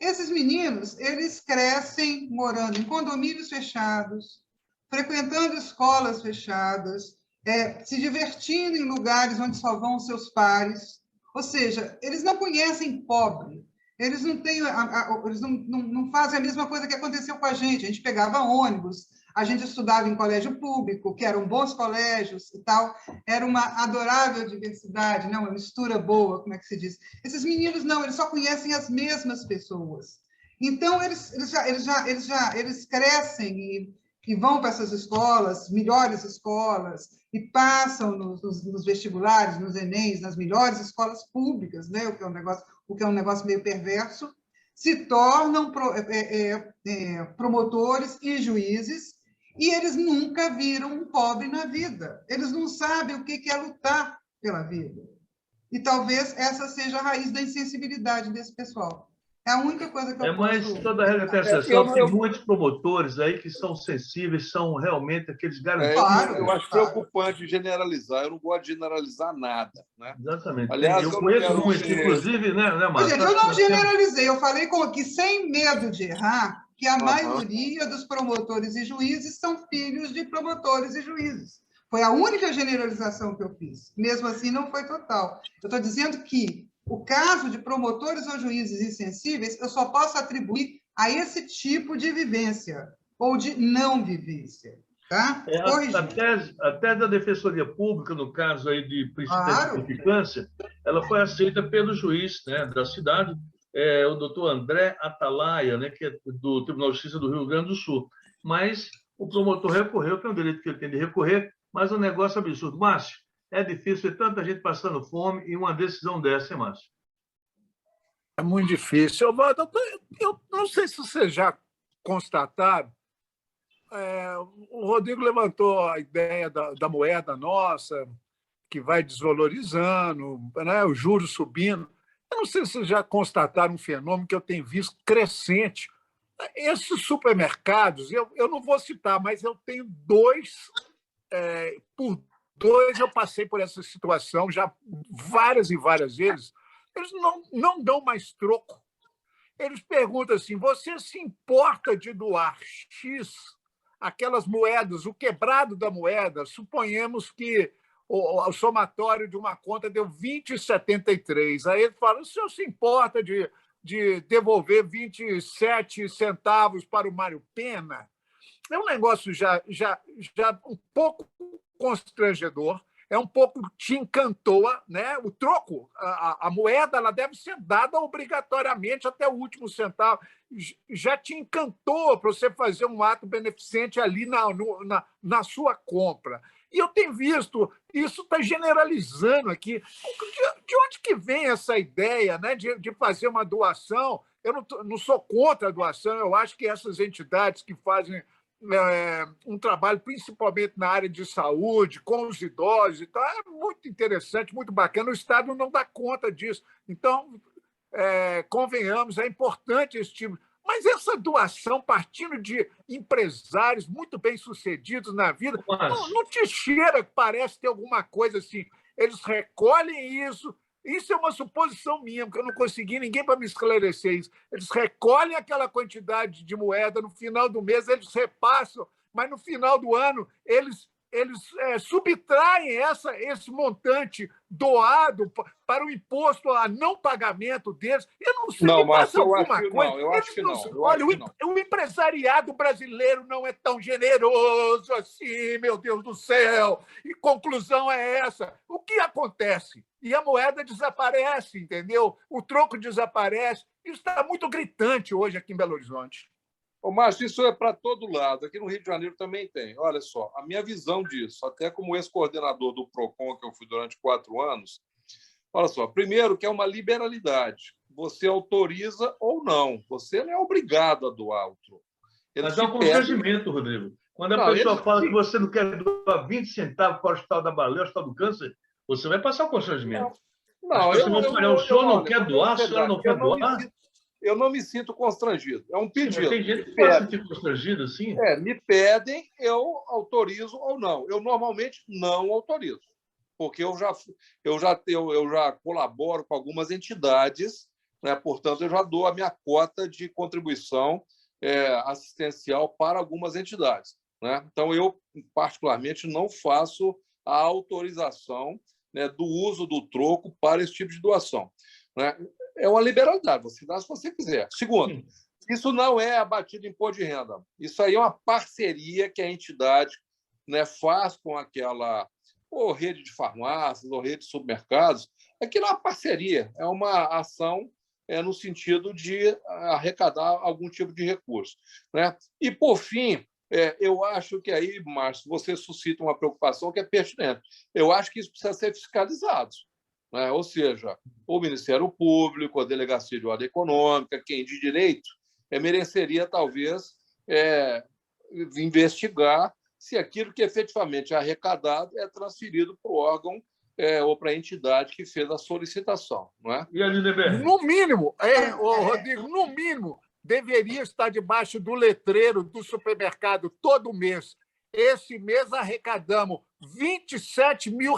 Esses meninos, eles crescem morando em condomínios fechados, frequentando escolas fechadas, se divertindo em lugares onde só vão os seus pares. Ou seja, eles não conhecem pobre, eles não têm, eles não fazem a mesma coisa que aconteceu com a gente. A gente pegava ônibus, a gente estudava em colégio público, que eram bons colégios e tal, era uma adorável diversidade, né? Uma mistura boa, como é que se diz? Esses meninos não, eles só conhecem as mesmas pessoas. Então, eles crescem e vão para essas escolas, melhores escolas, e passam nos vestibulares, nos Enems, nas melhores escolas públicas, né? o que é um negócio meio perverso, se tornam promotores e juízes, e eles nunca viram um pobre na vida. Eles não sabem o que é lutar pela vida. E talvez essa seja a raiz da insensibilidade desse pessoal. É a única coisa que eu posso... Mas toda a regra tem exceção. Tem muitos promotores aí que são sensíveis, são realmente aqueles garantidos. Claro, eu acho preocupante generalizar. Eu não gosto de generalizar nada. Né? Exatamente. Aliás, eu conheço muitos, inclusive, né, Márcio? Gente, eu não generalizei. Eu falei que, sem medo de errar, que a maioria dos promotores e juízes são filhos de promotores e juízes. Foi a única generalização que eu fiz. Mesmo assim, não foi total. Eu estou dizendo que o caso de promotores ou juízes insensíveis, eu só posso atribuir a esse tipo de vivência ou de não vivência. Tá? A tese da Defensoria Pública, no caso aí de princípio da Claro. significância, ela foi aceita pelo juiz, né, da cidade, o doutor André Atalaia, né, que é do Tribunal de Justiça do Rio Grande do Sul. Mas o promotor recorreu, que é um direito que ele tem de recorrer, mas é um negócio absurdo. Márcio, é difícil ver tanta gente passando fome e uma decisão dessa, hein, Márcio? É muito difícil. Eu não sei se vocês já constataram, o Rodrigo levantou a ideia da moeda nossa, que vai desvalorizando, né, os juros subindo. Eu não sei se vocês já constataram um fenômeno que eu tenho visto crescente. Esses supermercados, eu não vou citar, mas eu tenho dois, por dois eu passei por essa situação já várias e várias vezes. Eles não dão mais troco. Eles perguntam assim: você se importa de doar X, aquelas moedas, o quebrado da moeda? Suponhamos que o somatório de uma conta deu 20,73. Aí ele fala: o senhor se importa de devolver 27 centavos para o Mário Pena? É um negócio já um pouco constrangedor, é um pouco te encantoa, né? O troco, a moeda, ela deve ser dada obrigatoriamente até o último centavo. Já te encantou para você fazer um ato beneficente ali na sua compra. E eu tenho visto, isso está generalizando aqui. De onde que vem essa ideia, né, de fazer uma doação? Eu não sou contra a doação, eu acho que essas entidades que fazem um trabalho principalmente na área de saúde, com os idosos e tal, é muito interessante, muito bacana. O Estado não dá conta disso. Então, convenhamos, é importante esse tipo. Mas essa doação partindo de empresários muito bem-sucedidos na vida, não te cheira que parece ter alguma coisa assim. Eles recolhem isso. Isso é uma suposição minha, porque eu não consegui ninguém para me esclarecer isso. Eles recolhem aquela quantidade de moeda, no final do mês eles repassam, mas no final do ano eles subtraem esse montante doado para o imposto a não pagamento deles. Eu não sei, não, me passa alguma coisa. Eu acho que não. Olha, o empresariado brasileiro não é tão generoso assim, meu Deus do céu. E conclusão é essa. O que acontece? E a moeda desaparece, entendeu? O troco desaparece. Isso está muito gritante hoje aqui em Belo Horizonte. Márcio, isso é para todo lado. Aqui no Rio de Janeiro também tem. Olha só, a minha visão disso, até como ex-coordenador do PROCON, que eu fui durante 4 anos, olha só, primeiro que é uma liberalidade. Você autoriza ou não. Você não é obrigado a doar o troco. Mas é um constrangimento, Rodrigo. Quando a pessoa fala que você não quer doar 20 centavos para o Hospital da Baleia, o Hospital do Câncer, você vai passar o constrangimento. Não, o senhor não quer doar, o senhor não quer doar? Eu não me sinto constrangido. É um pedido. Tem gente que pode se sentir constrangido, assim? Me pedem, eu autorizo ou não. Eu normalmente não autorizo, porque eu já colaboro com algumas entidades, né? Portanto, eu já dou a minha cota de contribuição assistencial para algumas entidades, né? Então, eu, particularmente, não faço a autorização, né, do uso do troco para esse tipo de doação, né? É uma liberalidade, você dá se você quiser. Segundo, isso não é abatido em imposto de renda. Isso aí é uma parceria que a entidade, né, faz com aquela ou rede de farmácias ou rede de supermercados. Aquilo é uma parceria, é uma ação no sentido de arrecadar algum tipo de recurso, né? E, por fim, eu acho que aí, Márcio, você suscita uma preocupação que é pertinente. Eu acho que isso precisa ser fiscalizado, né? Ou seja, o Ministério Público, a Delegacia de Ordem Econômica, quem de direito, mereceria, talvez, investigar se aquilo que efetivamente é arrecadado é transferido para o órgão ou para a entidade que fez a solicitação, não é? E a Lindeberg? No mínimo, Rodrigo, no mínimo, deveria estar debaixo do letreiro do supermercado todo mês. Esse mês arrecadamos R$27 mil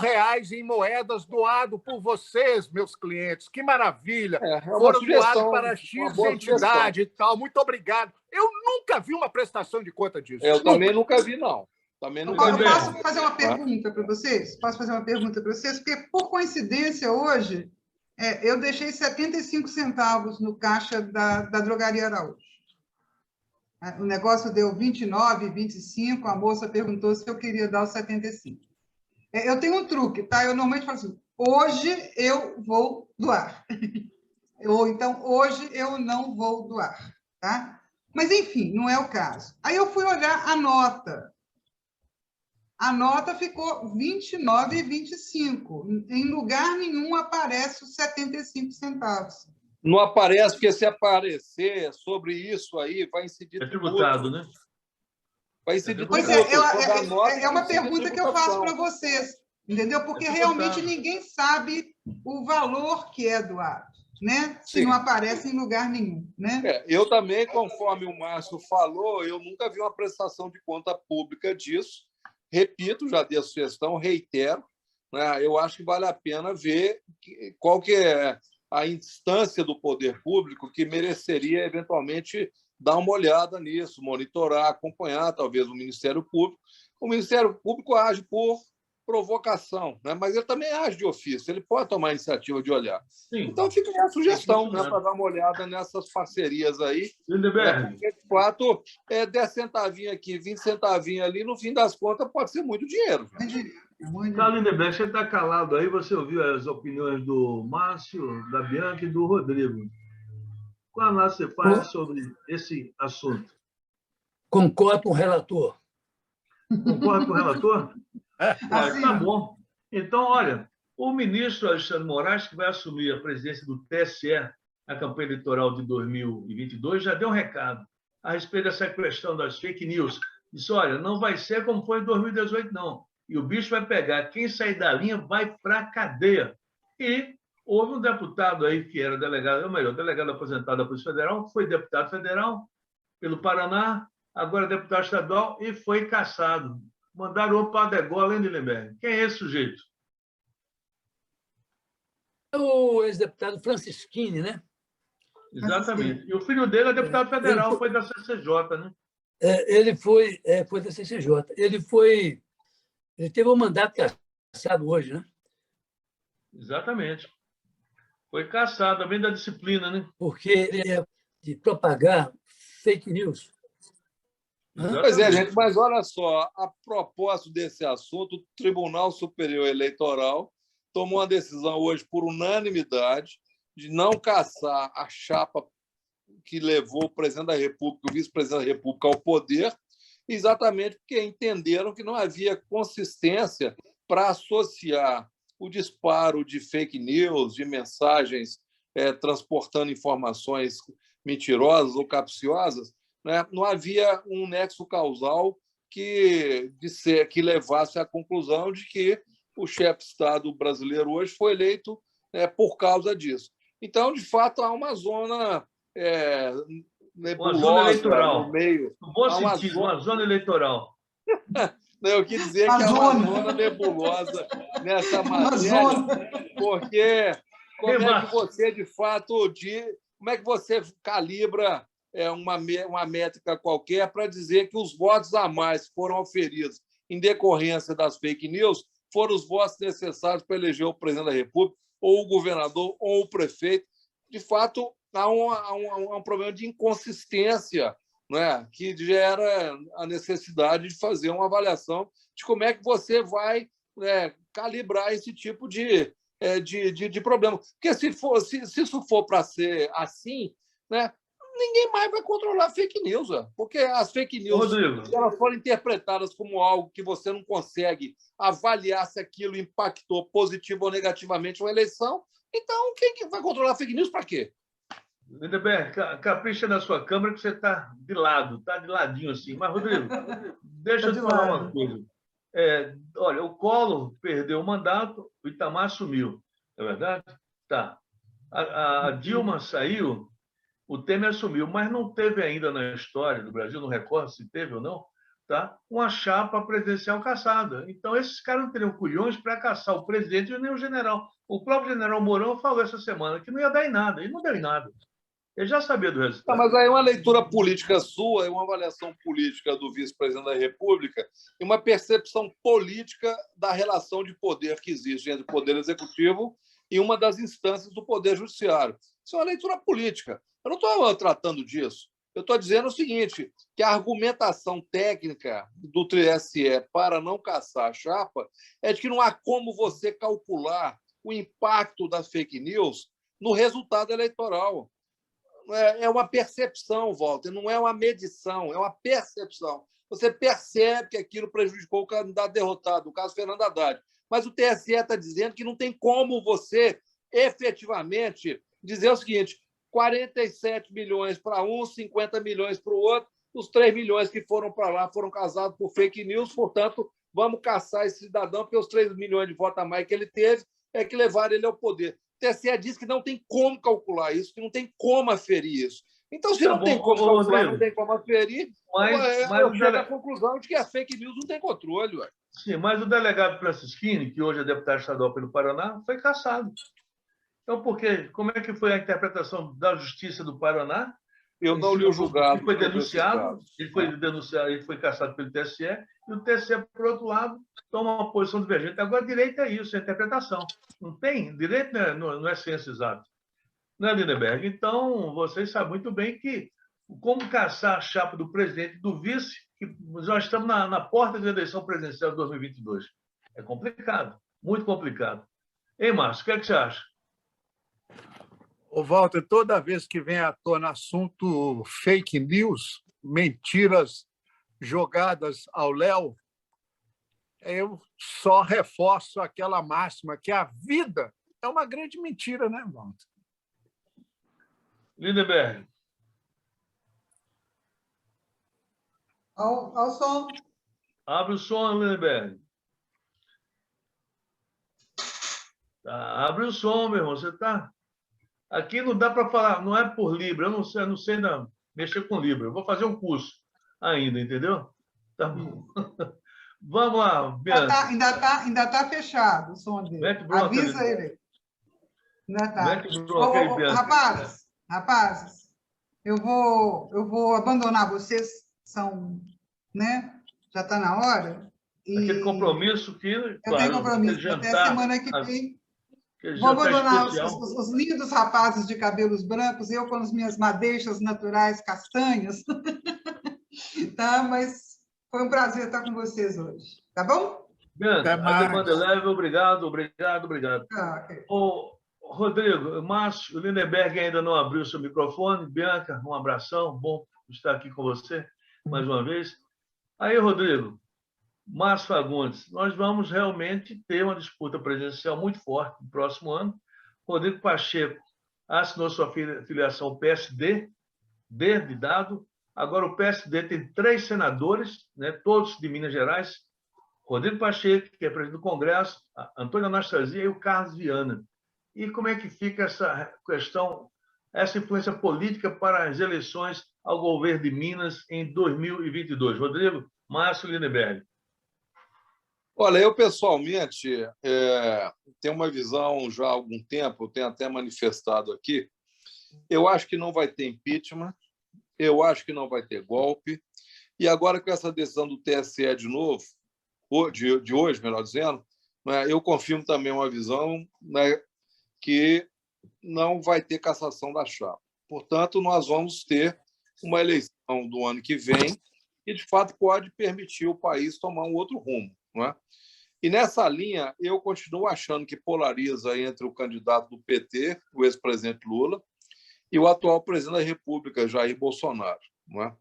em moedas doado por vocês, meus clientes. Que maravilha! Foram doados para X entidade e tal. Muito obrigado. Eu nunca vi uma prestação de conta disso. Eu também nunca vi, não. Também Eu nunca vi. posso fazer uma pergunta para vocês? Posso fazer uma pergunta para vocês? Porque, por coincidência, hoje, eu deixei 75 centavos no caixa da Drogaria Araújo. O negócio deu 29, 25, a moça perguntou se eu queria dar os 75. Eu tenho um truque, tá? Eu normalmente falo assim, hoje eu vou doar. Ou então, hoje eu não vou doar, tá? Mas, enfim, não é o caso. Aí eu fui olhar a nota. A nota ficou 29,25. Em lugar nenhum aparece os 75 centavos. Não aparece, porque se aparecer sobre isso aí, vai incidir É tributado, né? Vai incidir Pois tributo. é uma pergunta que eu faço para vocês, entendeu? Porque realmente ninguém sabe o valor que é doado, né? Se Sim. não aparece em lugar nenhum, né? Eu também, conforme o Márcio falou, eu nunca vi uma prestação de conta pública disso. Repito, já dei a sugestão, reitero, né? Eu acho que vale a pena ver qual que é a instância do poder público que mereceria, eventualmente, dar uma olhada nisso, monitorar, acompanhar, talvez, o Ministério Público. O Ministério Público age por provocação, né? Mas ele também age de ofício, ele pode tomar a iniciativa de olhar. Sim. Então, fica a sugestão, né, para dar uma olhada nessas parcerias aí. Lindenberg. Porque, de fato, 10 centavinhos aqui, 20 centavinhos ali, no fim das contas, pode ser muito dinheiro. Carlos Lindenberg, você está calado aí, você ouviu as opiniões do Márcio, da Bianca e do Rodrigo. Qual análise você faz sobre esse assunto? Concordo com o relator. Concorda com o relator? Tá bom. Então, olha, o ministro Alexandre Moraes, que vai assumir a presidência do TSE na campanha eleitoral de 2022, já deu um recado a respeito dessa questão das fake news. Disse, olha, não vai ser como foi em 2018, não. E o bicho vai pegar. Quem sair da linha vai para a cadeia. E houve um deputado aí que era delegado, ou melhor, delegado aposentado da Polícia Federal, foi deputado federal pelo Paraná, agora deputado estadual e foi cassado. Mandaram para a degola, hein, Lindenberg? Quem é esse sujeito? O ex-deputado Francisquini, né? Exatamente. E o filho dele é deputado federal, foi da CCJ, né? Ele foi da CCJ. Ele teve um mandato cassado hoje, né? Exatamente. Foi cassado, também da disciplina, né? Porque ele é de propagar fake news. Pois é, gente, mas olha só, a propósito desse assunto, o Tribunal Superior Eleitoral tomou uma decisão hoje por unanimidade de não cassar a chapa que levou o presidente da República, o vice-presidente da República ao poder, exatamente porque entenderam que não havia consistência para associar o disparo de fake news, de mensagens transportando informações mentirosas ou capciosas, né? Não havia um nexo causal que levasse à conclusão de que o chefe de Estado brasileiro hoje foi eleito por causa disso. Então, de fato, há uma zona nebulosa, uma zona eleitoral. No meio. No bom sentido, uma zona eleitoral. Eu quis dizer que há uma zona nebulosa nessa matéria, porque como é que você, de fato, como é que você calibra uma métrica qualquer para dizer que os votos a mais que foram oferidos em decorrência das fake news foram os votos necessários para eleger o presidente da República, ou o governador, ou o prefeito? De fato, há um problema de inconsistência, né, que gera a necessidade de fazer uma avaliação de como é que você vai calibrar esse tipo de problema. Porque se isso for para ser assim, né, ninguém mais vai controlar fake news, porque as fake news, se elas forem interpretadas como algo que você não consegue avaliar se aquilo impactou positivo ou negativamente uma eleição, então quem que vai controlar fake news para quê? Lindenberg, capricha na sua câmera que você está de lado, está de ladinho assim. Mas, Rodrigo, deixa eu te falar uma coisa. Olha, o Collor perdeu o mandato, o Itamar assumiu, não é verdade? Tá. A Dilma saiu, o Temer assumiu, mas não teve ainda na história do Brasil, não recordo se teve ou não, tá? Uma chapa presidencial caçada. Então, esses caras não teriam culhões para caçar o presidente e nem o general. O próprio general Mourão falou essa semana que não ia dar em nada, e não deu em nada. Ele já sabia do Tá, resultado. mas aí uma leitura política sua, uma avaliação política do vice-presidente da República e uma percepção política da relação de poder que existe entre o Poder Executivo e uma das instâncias do Poder Judiciário. Isso é uma leitura política. Eu não estou tratando disso. Eu estou dizendo o seguinte, que a argumentação técnica do TSE para não cassar a chapa é de que não há como você calcular o impacto das fake news no resultado eleitoral. É uma percepção, Walter, não é uma medição, é uma percepção. Você percebe que aquilo prejudicou o candidato derrotado, no caso Fernando Haddad. Mas o TSE está dizendo que não tem como você efetivamente dizer o seguinte: 47 milhões para um, 50 milhões para o outro, os 3 milhões que foram para lá foram casados por fake news, portanto, vamos caçar esse cidadão, porque os 3 milhões de votos a mais que ele teve é que levaram ele ao poder. O TSE diz que não tem como calcular isso, que não tem como aferir isso. Então, se Tá não bom, tem como calcular, Rodrigo, não tem como aferir, mas eu chego à conclusão de que a fake news não tem controle. Ué. sim, mas o delegado Francisquini, que hoje é deputado estadual pelo Paraná, foi cassado. Então, por quê? Como é que foi a interpretação da Justiça do Paraná? Eu não li o julgado. Ele foi denunciado, ele foi cassado pelo TSE, e o TSE, por outro lado, toma uma posição divergente. Agora, direito é isso, é interpretação. Não tem? Direito não é ciência exata. Não é, Lindenberg? Então, vocês sabem muito bem que como caçar a chapa do presidente e do vice, que nós estamos na porta da eleição presidencial de 2022. É complicado, muito complicado. Ei, Márcio, o que é que você acha? Ô, Walter, toda vez que vem à tona assunto fake news, mentiras jogadas ao léu, eu só reforço aquela máxima que a vida é uma grande mentira, né, Walter? Lindenberg. Ao som. Abre o som, Lindenberg. Tá, abre o som, meu irmão. Você está... Aqui não dá para falar, não é por Libra. Eu não sei mexer com Libra. Eu vou fazer um curso ainda, entendeu? Tá bom. Vamos lá, Bianca. Ainda tá fechado o som dele. Avisa ele. Ainda está. Rapazes, eu vou abandonar vocês. Né? Já está na hora. E aquele compromisso que... Eu tenho compromisso. Até semana que vem. Vou tá abandonar os lindos rapazes de cabelos brancos, eu com as minhas madeixas naturais castanhas. Tá? Mas foi um prazer estar com vocês hoje. Tá bom? Bianca, a demanda é leve. Obrigado. Okay. Ô, Rodrigo, Márcio, o Lindenberg ainda não abriu seu microfone. Bianca, um abração. Bom estar aqui com você mais uma vez. Aí, Rodrigo, Márcio Fagundes, nós vamos realmente ter uma disputa presidencial muito forte no próximo ano. Rodrigo Pacheco assinou sua filiação ao PSD, de dado. Agora o PSD tem 3 senadores, né, todos de Minas Gerais. Rodrigo Pacheco, que é presidente do Congresso, Antônio Anastasia e o Carlos Viana. E como é que fica essa questão, essa influência política para as eleições ao governo de Minas em 2022? Rodrigo, Márcio Lindenberg. Olha, eu pessoalmente tenho uma visão já há algum tempo, eu tenho até manifestado aqui. Eu acho que não vai ter impeachment, eu acho que não vai ter golpe. E agora, com essa decisão do TSE de novo, de hoje, melhor dizendo, né, eu confirmo também uma visão, né, que não vai ter cassação da chapa. Portanto, nós vamos ter uma eleição do ano que vem que, de fato, pode permitir o país tomar um outro rumo. Não é? E nessa linha, eu continuo achando que polariza entre o candidato do PT, o ex-presidente Lula, e o atual presidente da República, Jair Bolsonaro. Não é?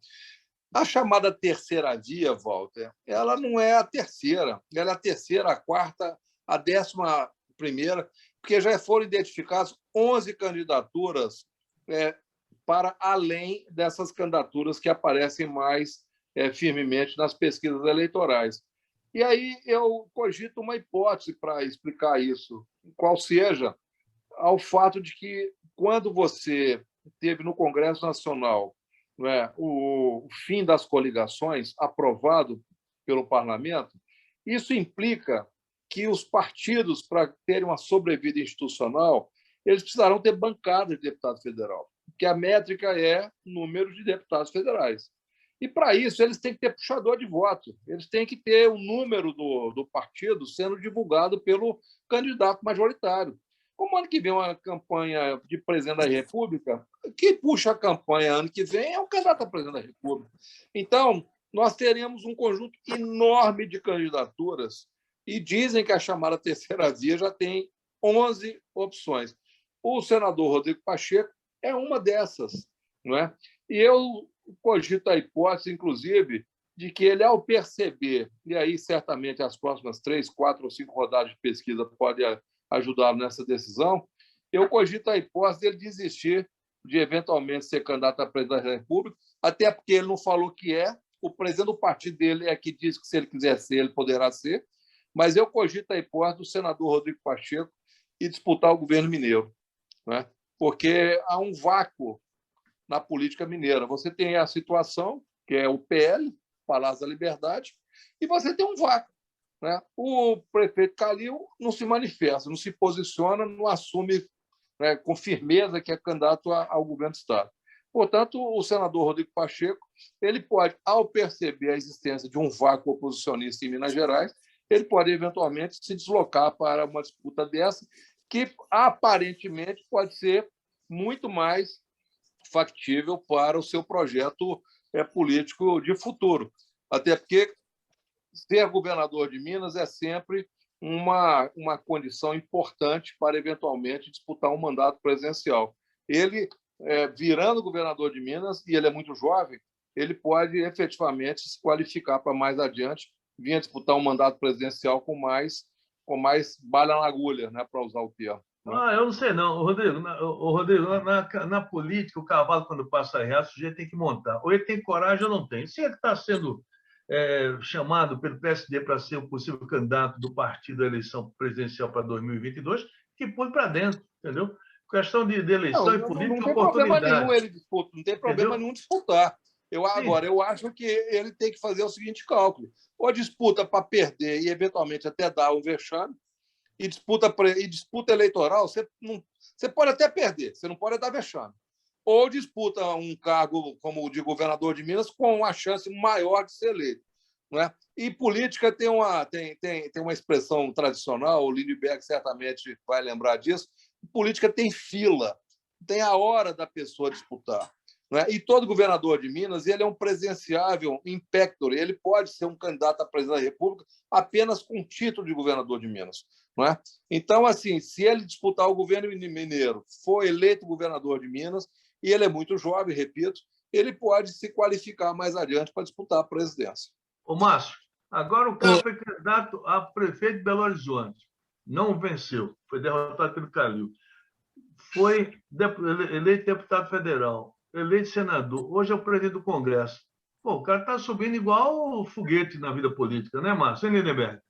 A chamada terceira via, Walter, ela não é a terceira, ela é a terceira, a quarta, a 11ª, porque já foram identificadas 11 candidaturas para além dessas candidaturas que aparecem mais firmemente nas pesquisas eleitorais. E aí eu cogito uma hipótese para explicar isso, qual seja ao fato de que, quando você teve no Congresso Nacional, né, o fim das coligações aprovado pelo Parlamento, isso implica que os partidos, para terem uma sobrevida institucional, eles precisarão ter bancada de deputado federal, que a métrica é número de deputados federais. E, para isso, eles têm que ter puxador de voto, eles têm que ter o número do partido sendo divulgado pelo candidato majoritário. Como ano que vem uma campanha de presidente da República, quem puxa a campanha ano que vem é o candidato a presidente da República. Então, nós teremos um conjunto enorme de candidaturas e dizem que a chamada terceira via já tem 11 opções. O senador Rodrigo Pacheco é uma dessas, não é? E eu cogito a hipótese, inclusive, de que ele, ao perceber, e aí certamente as próximas 3, 4 ou 5 rodadas de pesquisa podem ajudá-lo nessa decisão, eu cogito a hipótese dele desistir de eventualmente ser candidato a presidente da República, até porque ele não falou que é, o presidente do partido dele é que diz que se ele quiser ser, ele poderá ser, mas eu cogito a hipótese do senador Rodrigo Pacheco e disputar o governo mineiro, né? Porque há um vácuo na política mineira. Você tem a situação, que é o PL, Palácio da Liberdade, e você tem um vácuo, né? O prefeito Calil não se manifesta, não se posiciona, não assume, né, com firmeza que é candidato ao governo do Estado. Portanto, o senador Rodrigo Pacheco ele pode, ao perceber a existência de um vácuo oposicionista em Minas Gerais, ele pode eventualmente se deslocar para uma disputa dessa, que aparentemente pode ser muito mais factível para o seu projeto político de futuro. Até porque ser governador de Minas é sempre uma condição importante para, eventualmente, disputar um mandato presidencial. Ele, virando governador de Minas, e ele é muito jovem, ele pode efetivamente se qualificar para mais adiante, vir a disputar um mandato presidencial com mais bala na agulha, né, para usar o termo. Eu não sei não, Rodrigo. Na política, o cavalo, quando passa a real, o sujeito tem que montar. Ou ele tem coragem ou não tem. Se ele está sendo chamado pelo PSD para ser o possível candidato do partido à eleição presidencial para 2022, que pule para dentro, entendeu? Questão de eleição e política, não tem problema nenhum oportunidade. ele disputar, não tem problema nenhum disputar. Agora, eu acho que ele tem que fazer o seguinte cálculo: ou disputa para perder e, eventualmente, até dar um vexame, e disputa eleitoral, você pode até perder, você não pode dar vexame. Ou disputa um cargo como o de governador de Minas com uma chance maior de ser eleito, não é? E política tem uma expressão tradicional, o Lindbergh certamente vai lembrar disso: política tem fila, tem a hora da pessoa disputar. Não é? E todo governador de Minas ele é um presidenciável in pectore, ele pode ser um candidato a presidente da República apenas com título de governador de Minas. Não é? Então, assim, se ele disputar o governo mineiro, for eleito governador de Minas, e ele é muito jovem, repito, ele pode se qualificar mais adiante para disputar a presidência. Ô, Márcio, agora o cara foi candidato a prefeito de Belo Horizonte. Não venceu, foi derrotado pelo Calil. Foi eleito deputado federal, eleito senador, hoje é o presidente do Congresso. Pô, o cara está subindo igual foguete na vida política, né, Márcio? Lindenberg?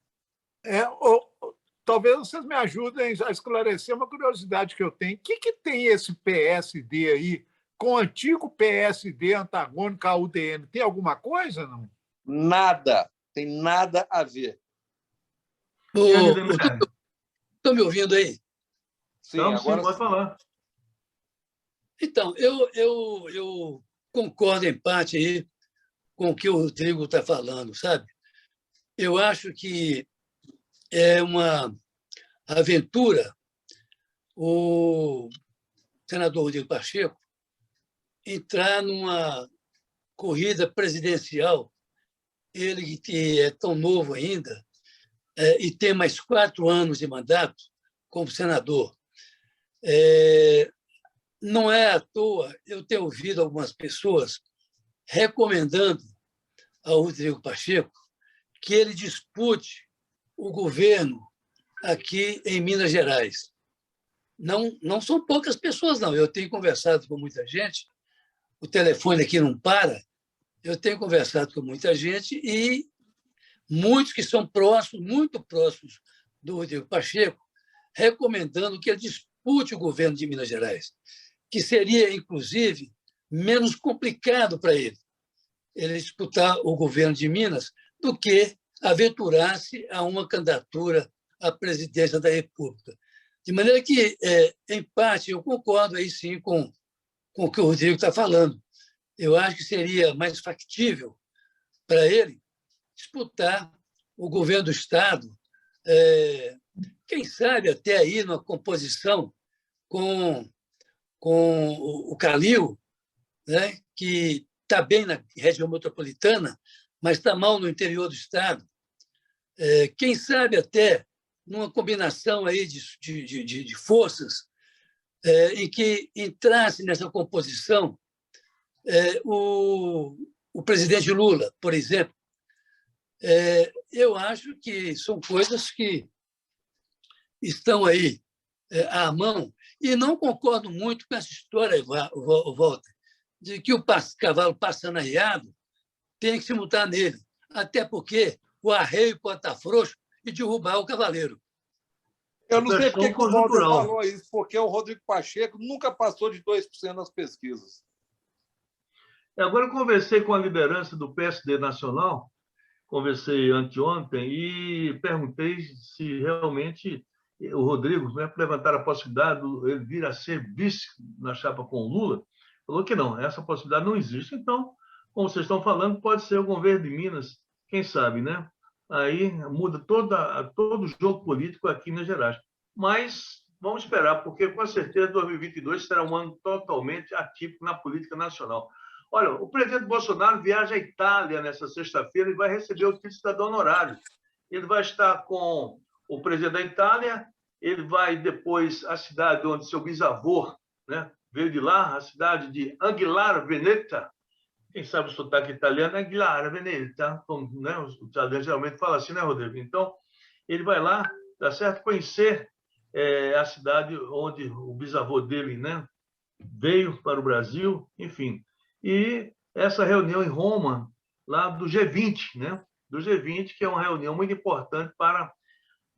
Talvez vocês me ajudem a esclarecer uma curiosidade que eu tenho. O que tem esse PSD aí com o antigo PSD antagônico à UDN? Tem alguma coisa, não? Nada. Tem nada a ver. Estão me ouvindo aí? Sim, agora pode falar. Então, eu concordo em parte aí com o que o Rodrigo está falando, sabe? Eu acho que é uma aventura o senador Rodrigo Pacheco entrar numa corrida presidencial, ele que é tão novo ainda, e tem mais 4 anos de mandato como senador. Não é à toa eu ter ouvido algumas pessoas recomendando ao Rodrigo Pacheco que ele dispute o governo aqui em Minas Gerais. Não são poucas pessoas, não. Eu tenho conversado com muita gente, o telefone aqui não para, eu tenho conversado com muita gente e muitos que são próximos, muito próximos do Rodrigo Pacheco, recomendando que ele dispute o governo de Minas Gerais, que seria, inclusive, menos complicado para ele disputar o governo de Minas do que aventurar-se a uma candidatura à presidência da República. De maneira que, em parte, eu concordo aí sim com com o que o Rodrigo está falando. Eu acho que seria mais factível para ele disputar o governo do Estado, quem sabe até aí numa composição com o Calil, né, que está bem na região metropolitana, mas está mal no interior do Estado. Quem sabe até numa combinação aí de forças em que entrasse nessa composição o presidente Lula, por exemplo. Eu acho que são coisas que estão aí à mão, e não concordo muito com essa história, Walter, de que o cavalo passando arriado tem que se montar nele, até porque o arreio pode estar frouxo e derrubar o cavaleiro. Eu não sei porque o Walter conjuntural. falou isso, porque o Rodrigo Pacheco nunca passou de 2% nas pesquisas. Agora, eu conversei com a liderança do PSD Nacional, conversei anteontem e perguntei se realmente o Rodrigo, né, levantar a possibilidade de ele vir a ser vice na chapa com o Lula. Falou que não, essa possibilidade não existe. Então, como vocês estão falando, pode ser o governo de Minas, quem sabe, né? Aí muda todo o jogo político aqui em Minas Gerais. Mas vamos esperar, porque com certeza 2022 será um ano totalmente atípico na política nacional. Olha, o presidente Bolsonaro viaja à Itália nessa sexta-feira e vai receber o título de cidadão honorário. Ele vai estar com o presidente da Itália, ele vai depois à cidade onde seu bisavô, né, veio de lá, a cidade de Anguillara Veneta. Quem sabe o sotaque italiano é Anguillara Veneta, como, né, os italianos geralmente falam assim, né, Rodrigo? Então, ele vai lá, tá certo? Conhecer a cidade onde o bisavô dele, né, veio para o Brasil, enfim. E essa reunião em Roma, lá do G20, né? Do G20, que é uma reunião muito importante para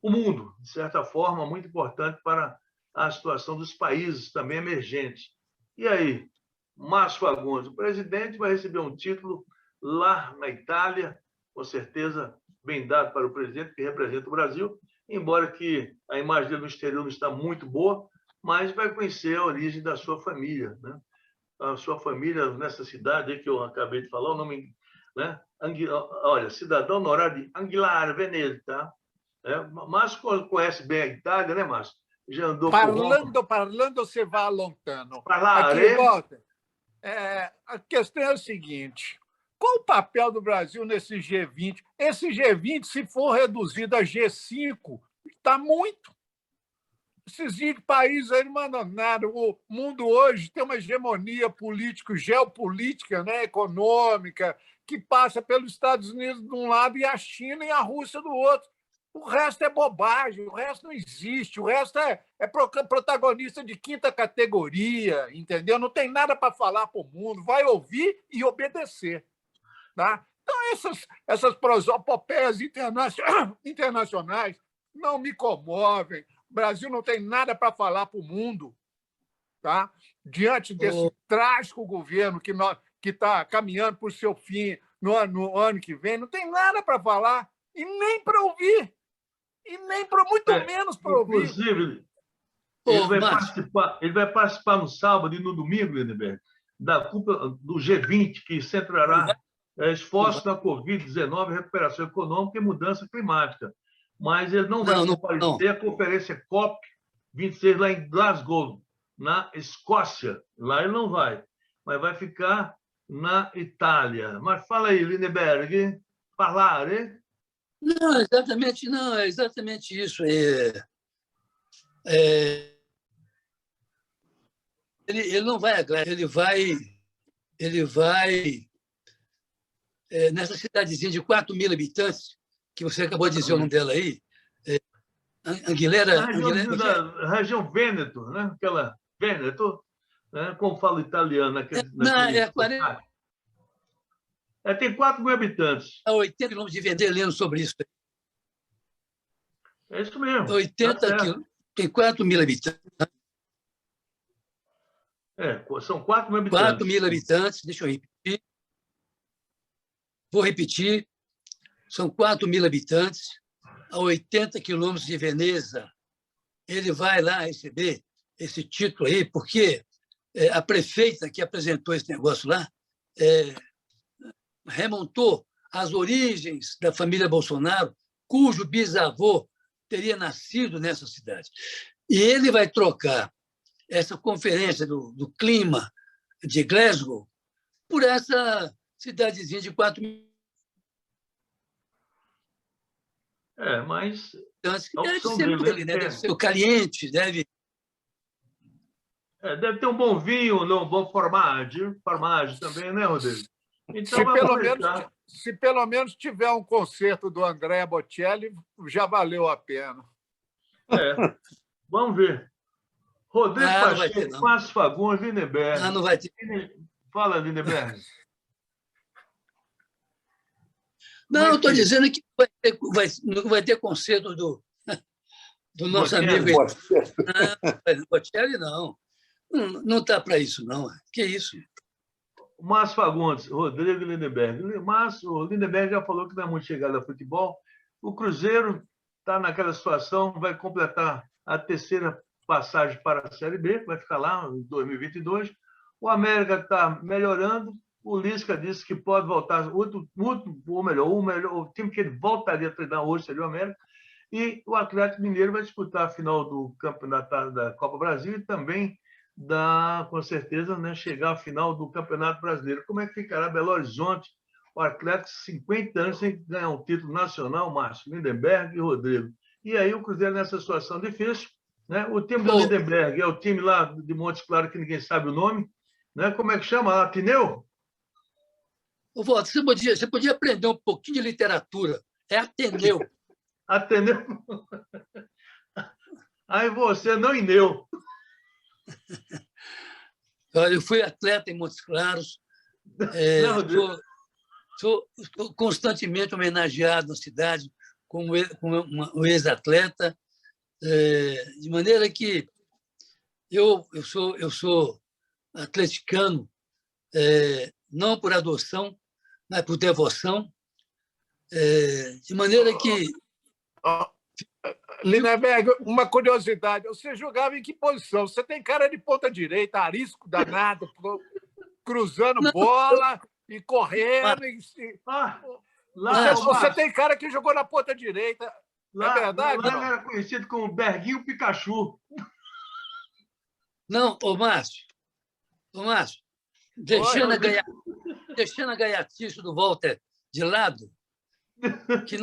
o mundo, de certa forma, muito importante para a situação dos países também emergentes. E aí, Márcio Fagundes, o presidente vai receber um título lá na Itália, com certeza bem dado para o presidente, que representa o Brasil, embora que a imagem dele no exterior não está muito boa, mas vai conhecer a origem da sua família, né? A sua família nessa cidade aí que eu acabei de falar, o nome, né? Olha, cidadão honorário de Anguillara Veneta. Márcio conhece bem a Itália, né, Márcio? Já andou por Roma. Parlando se va lontano. Parlare. Aqui, Walter, a questão é a seguinte: qual o papel do Brasil nesse G20? Esse G20, se for reduzido a G5, está muito. Esses países aí não mandam nada. O mundo hoje tem uma hegemonia geopolítica, né, econômica, que passa pelos Estados Unidos de um lado e a China e a Rússia do outro. O resto é bobagem, o resto não existe, o resto é protagonista de quinta categoria, entendeu? Não tem nada para falar para o mundo, vai ouvir e obedecer. Tá? Então, essas prosopopeias internacionais não me comovem. O Brasil não tem nada para falar para o mundo, tá? Diante desse trágico governo que está caminhando para o seu fim no ano que vem, não tem nada para falar e nem para ouvir. E nem muito menos para ouvir. Inclusive, ele vai participar no sábado e no domingo, Lindenberg, da cúpula do G20, que centrará esforços na Covid-19, recuperação econômica e mudança climática. Mas ele não vai comparecer à conferência COP26 lá em Glasgow, na Escócia. Lá ele não vai, mas vai ficar na Itália. Mas fala aí, Lindenberg, parlare. Não, é exatamente isso. Ele não vai a Glasgow, ele vai nessa cidadezinha de 4 mil habitantes, que você acabou de dizer o nome dela aí, Anguillara... A região Vêneto, né? Aquela Vêneto, né? Como fala italiano. Tem 4 mil habitantes. A 80 quilômetros de Vendê, lendo sobre isso. É isso mesmo. 80 quilômetros, tem 4 mil habitantes. São 4 mil habitantes. 4 mil habitantes, deixa eu repetir. Vou repetir. São 4 mil habitantes, a 80 quilômetros de Veneza. Ele vai lá receber esse título aí, porque a prefeita que apresentou esse negócio lá remontou às origens da família Bolsonaro, cujo bisavô teria nascido nessa cidade. E ele vai trocar essa conferência do clima de Glasgow por essa cidadezinha de 4 mil Mas habitantes. a Deve opção ser dele, dele, né? Deve ser caliente, deve... deve ter um bom vinho, um bom formagem também, né, Rodrigo? Então, se pelo menos tiver um concerto do Andrea Bocelli, já valeu a pena. Vamos ver. Rodrigo não vai ter, Pacheco, não. Márcio Fagundes, Lindenberg. Não vai ter. Fala, Lindenberg. Não, estou dizendo que não vai ter concerto do nosso amigo. Não, Bocelli, não. Não está para isso, não. Que isso? Márcio Fagundes, Rodrigo Lindenberg. O Lindenberg já falou que não é muito chegado a futebol. O Cruzeiro está naquela situação, vai completar a terceira passagem para a Série B, vai ficar lá em 2022. O América está melhorando. O Lisca disse que pode voltar. O time que ele voltaria a treinar hoje seria o América. E o Atlético Mineiro vai disputar a final do campeonato da Copa Brasil e também com certeza, né, chegar à final do Campeonato Brasileiro. Como é que ficará Belo Horizonte, o Atlético, 50 anos sem ganhar um título nacional, Márcio, Lindenberg e Rodrigo. E aí o Cruzeiro nessa situação difícil, né? O time do Lindenberg é o time lá de Montes Claros, que ninguém sabe o nome, né? Como é que chama? Ateneu? Walter, você podia aprender um pouquinho de literatura. É Ateneu. Ateneu? Aí você não ineu. Eu fui atleta em Montes Claros, sou constantemente homenageado na cidade como um ex-atleta, de maneira que eu sou atleticano, não por adoção, mas por devoção, de maneira que... Lindenberg, uma curiosidade. Você jogava em que posição? Você tem cara de ponta direita, arisco danado, cruzando bola e correndo. Você tem cara que jogou na ponta direita. É verdade? Lá ele era conhecido como Berguinho Pikachu. Não, Márcio, deixando a gaiatice do Walter de lado, que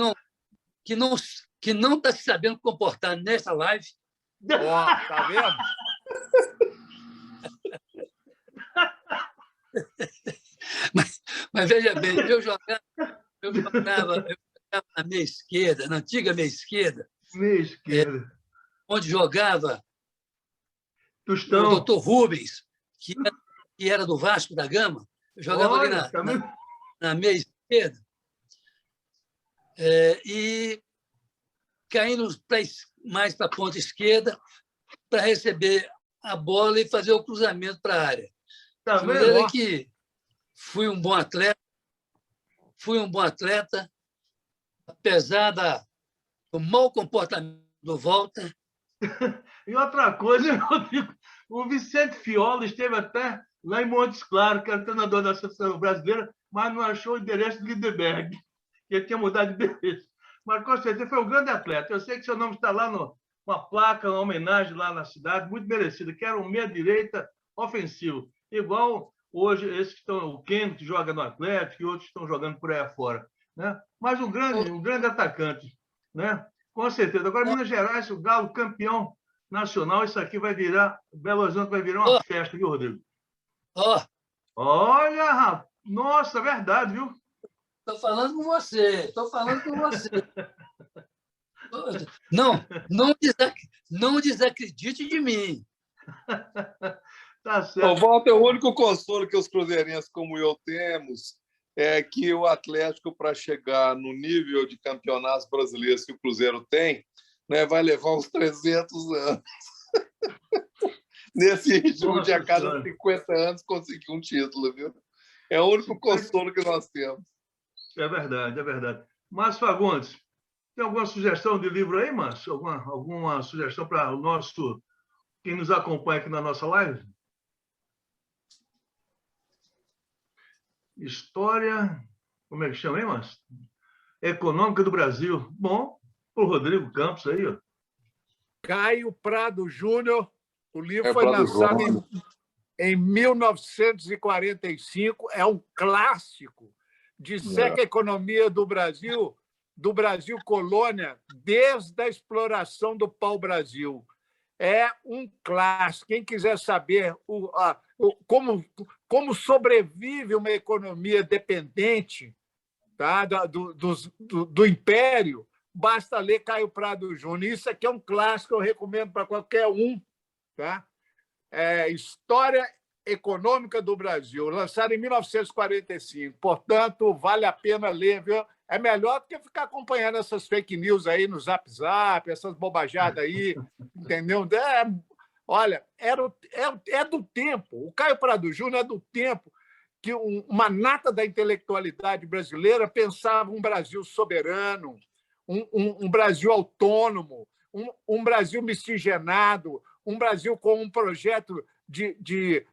não está se sabendo comportar nessa live. Tá vendo? Mas veja bem, eu jogava na meia esquerda, na antiga meia esquerda, onde jogava Tostão. o Dr. Rubens, que era do Vasco da Gama. Eu jogava ali na meia esquerda. E caindo mais para a ponta esquerda para receber a bola e fazer o cruzamento para a área. De maneira que fui um bom atleta, apesar do mau comportamento do Walter. E outra coisa, Rodrigo, o Vicente Fiola esteve até lá em Montes Claros, que era treinador da seleção brasileira, mas não achou o endereço do Lindenberg, que ele tinha mudado de endereço. Mas, com certeza, foi um grande atleta. Eu sei que seu nome está lá uma placa, uma homenagem lá na cidade, muito merecida, que era um meia-direita ofensivo. Igual hoje, esses que estão, o Keno, que joga no Atlético, e outros que estão jogando por aí afora. Né? Mas um grande atacante. Né? Com certeza. Agora, Minas Gerais, o Galo campeão nacional, isso aqui vai virar, Belo Horizonte vai virar uma festa, viu, Rodrigo? Olha, nossa, é verdade, viu? Estou falando com você. Não desacredite de mim. Tá certo. Walter, o único consolo que os cruzeirenses como eu temos é que o Atlético, para chegar no nível de campeonatos brasileiros que o Cruzeiro tem, né, vai levar uns 300 anos. Nesse ritmo de a cada 50 anos conseguir um título, viu? É o único consolo que nós temos. É verdade. Márcio Fagundes, tem alguma sugestão de livro aí, Márcio? Alguma sugestão para quem nos acompanha aqui na nossa live? História, como é que chama, hein, Márcio? Econômica do Brasil. Bom, para o Rodrigo Campos aí, ó. Caio Prado Júnior. O livro Caio foi Prado lançado Júnior. em 1945. É um clássico. Disseca a economia do Brasil colônia, desde a exploração do pau-brasil. É um clássico. Quem quiser saber como sobrevive uma economia dependente, tá, do Império, basta ler Caio Prado Júnior. Isso aqui é um clássico, eu recomendo para qualquer um. Tá? História Econômica do Brasil, lançado em 1945. Portanto, vale a pena ler, viu? É melhor do que ficar acompanhando essas fake news aí no Zap Zap, essas bobajadas aí, entendeu? Olha, é do tempo. O Caio Prado Júnior é do tempo que uma nata da intelectualidade brasileira pensava um Brasil soberano, um Brasil autônomo, um Brasil miscigenado, um Brasil com um projeto de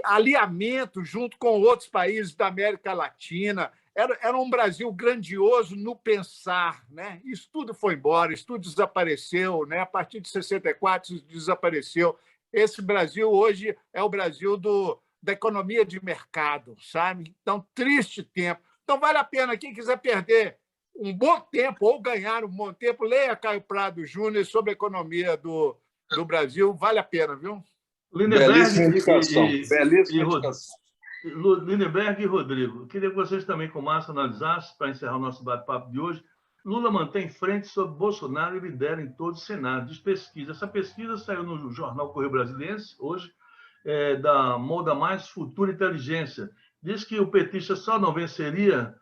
alinhamento junto com outros países da América Latina. Era um Brasil grandioso no pensar, né? Isso tudo foi embora, isso tudo desapareceu, né? A partir de 64 isso desapareceu. Esse Brasil hoje é o Brasil da economia de mercado, sabe? Então, triste tempo. Então, vale a pena, quem quiser perder um bom tempo ou ganhar um bom tempo, leia Caio Prado Júnior sobre a economia do Brasil, vale a pena, viu? Belíssima indicação. Lindenberg e Rodrigo, queria que vocês também, com massa, analisassem, para encerrar o nosso bate-papo de hoje. Lula mantém frente sobre Bolsonaro e lidera em todo o Senado. Diz pesquisa. Essa pesquisa saiu no jornal Correio Brasiliense, hoje, da Moda Mais Futura Inteligência. Diz que o petista só não venceria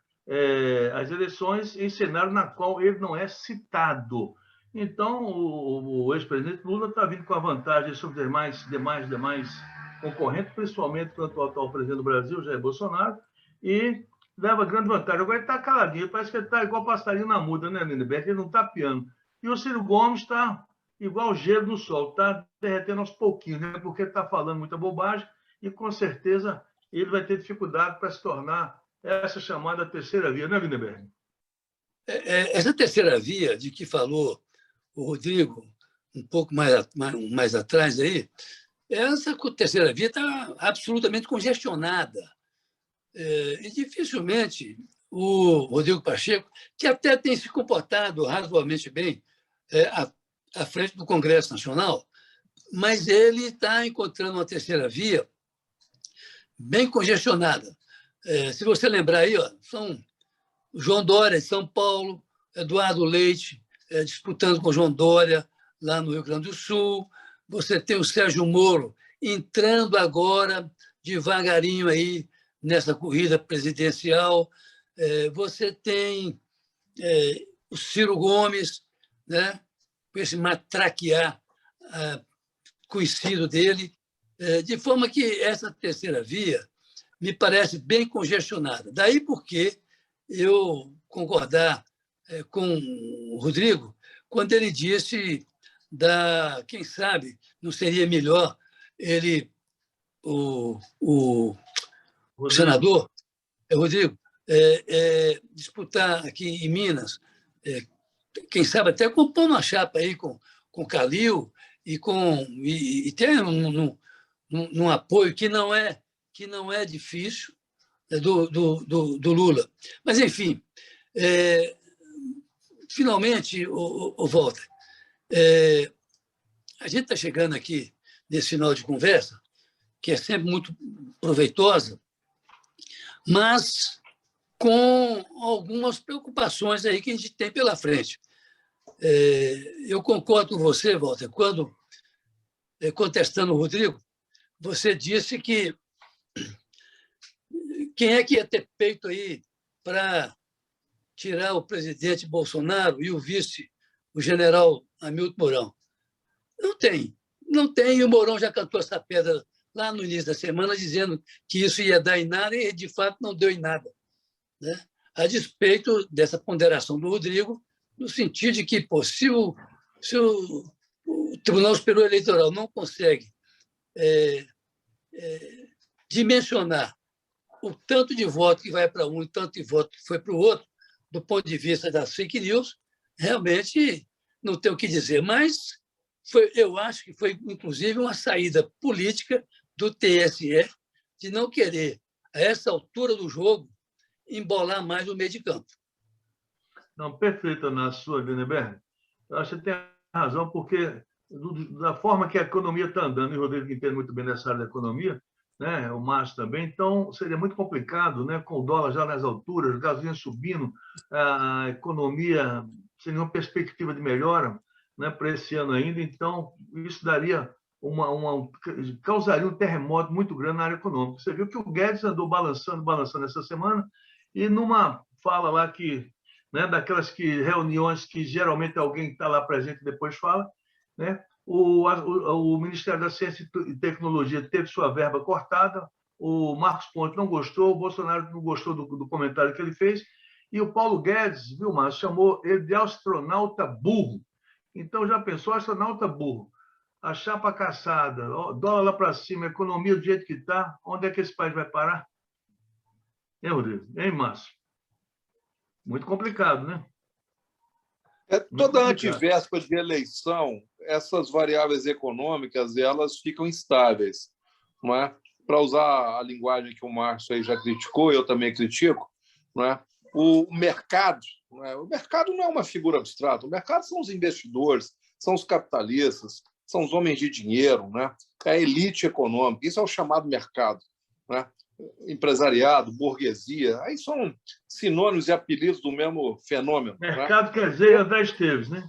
as eleições em cenário na qual ele não é citado. Então, o ex-presidente Lula está vindo com a vantagem sobre demais concorrentes, principalmente quanto ao atual presidente do Brasil, Jair Bolsonaro, e leva grande vantagem. Agora ele está caladinho, parece que ele está igual passarinho na muda, né, Lindenberg? Ele não está piando. E o Ciro Gomes está igual gelo no sol, está derretendo aos pouquinhos, né? Porque ele está falando muita bobagem e, com certeza, ele vai ter dificuldade para se tornar essa chamada terceira via, né, Lindenberg? Essa terceira via de que falou o Rodrigo um pouco mais atrás aí, essa terceira via está absolutamente congestionada. E dificilmente o Rodrigo Pacheco, que até tem se comportado razoavelmente bem à frente do Congresso Nacional, mas ele está encontrando uma terceira via bem congestionada. Se você lembrar aí, são João Dória de São Paulo, Eduardo Leite disputando com João Dória lá no Rio Grande do Sul. Você tem o Sérgio Moro entrando agora devagarinho aí nessa corrida presidencial. Você tem o Ciro Gomes, né, com esse matraquear conhecido dele, de forma que essa terceira via me parece bem congestionada. Daí porque eu concordar com o Rodrigo quando ele disse quem sabe não seria melhor ele, o senador Rodrigo, disputar aqui em Minas, quem sabe até compor uma chapa aí com Calil e ter um apoio que não é difícil do Lula. Mas, enfim, finalmente, o Walter, a gente está chegando aqui nesse final de conversa, que é sempre muito proveitosa, mas com algumas preocupações aí que a gente tem pela frente. Eu concordo com você, Walter, quando, contestando o Rodrigo, você disse que quem é que ia ter peito aí para tirar o presidente Bolsonaro e o vice, o general Hamilton Mourão? Não tem. Não tem, e o Mourão já cantou essa pedra lá no início da semana, dizendo que isso ia dar em nada, e de fato não deu em nada, né? A despeito dessa ponderação do Rodrigo, no sentido de que, se o Tribunal Superior Eleitoral não consegue dimensionar o tanto de voto que vai para um e tanto de voto que foi para o outro, do ponto de vista das fake news, realmente não tem o que dizer. Mas eu acho que foi, inclusive, uma saída política do TSE de não querer, a essa altura do jogo, embolar mais o meio de campo. Não, perfeita na sua, Lindenberg. Eu acho que você tem razão, porque da forma que a economia está andando, e o Rodrigo entende muito bem nessa área da economia, né? O Márcio também, então seria muito complicado, né? Com o dólar já nas alturas, gasolina subindo, a economia sem nenhuma perspectiva de melhora, né? Para esse ano ainda, então isso daria causaria um terremoto muito grande na área econômica. Você viu que o Guedes andou balançando essa semana, e numa fala lá que, né, daquelas reuniões que geralmente alguém está lá presente e depois fala, né? O Ministério da Ciência e Tecnologia teve sua verba cortada, o Marcos Pontes não gostou, o Bolsonaro não gostou do comentário que ele fez, e o Paulo Guedes, viu, Márcio, chamou ele de astronauta burro. Então, já pensou, astronauta burro? A chapa caçada, dólar lá para cima, economia do jeito que está, onde é que esse país vai parar? Hein, Rodrigo? Hein, Márcio? Muito complicado, né? Toda antivéspera de eleição, essas variáveis econômicas elas ficam instáveis, não é? Para usar a linguagem que o Márcio aí já criticou, eu também critico, não é? O mercado, não é? O mercado não é uma figura abstrata, o mercado são os investidores, são os capitalistas, são os homens de dinheiro, né? É a elite econômica, isso é o chamado mercado, né? Empresariado, burguesia, aí são sinônimos e apelidos do mesmo fenômeno. Mercado, né? Quer dizer, André Esteves, né?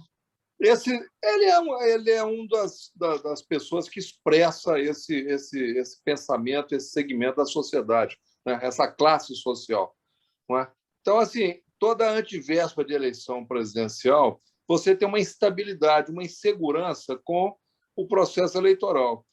Ele é um das pessoas que expressa esse pensamento, esse segmento da sociedade, né? Essa classe social. Não é? Então, assim, toda antivéspera de eleição presidencial, você tem uma instabilidade, uma insegurança com o processo eleitoral.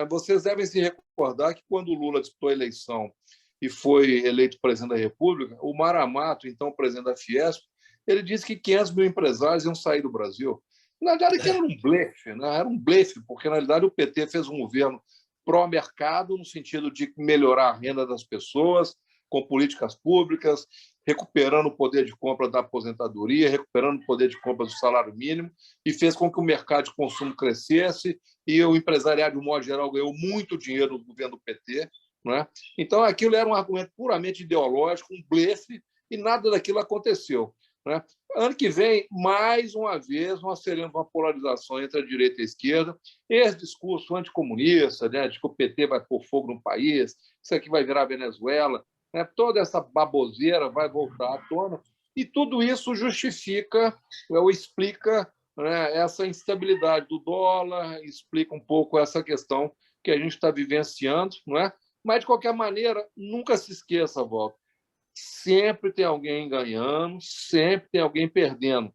Vocês devem se recordar que, quando o Lula disputou a eleição e foi eleito presidente da República, o Maramato, então presidente da Fiesp, ele disse que 500 mil empresários iam sair do Brasil. Na verdade, era um blefe, né? Era um blefe, porque, na realidade, o PT fez um governo pró-mercado, no sentido de melhorar a renda das pessoas, com políticas públicas, recuperando o poder de compra da aposentadoria, recuperando o poder de compra do salário mínimo, e fez com que o mercado de consumo crescesse e o empresariado, de um modo geral, ganhou muito dinheiro no governo do PT. Não é? Então, aquilo era um argumento puramente ideológico, um blefe, e nada daquilo aconteceu. Né? Ano que vem, mais uma vez, nós teremos uma polarização entre a direita e a esquerda. Esse discurso anticomunista, né, de que o PT vai pôr fogo no país, isso aqui vai virar Venezuela, né, toda essa baboseira vai voltar à tona, e tudo isso justifica ou explica, né, essa instabilidade do dólar, explica um pouco essa questão que a gente está vivenciando, não é? Mas, de qualquer maneira, nunca se esqueça, Walter, sempre tem alguém ganhando, sempre tem alguém perdendo.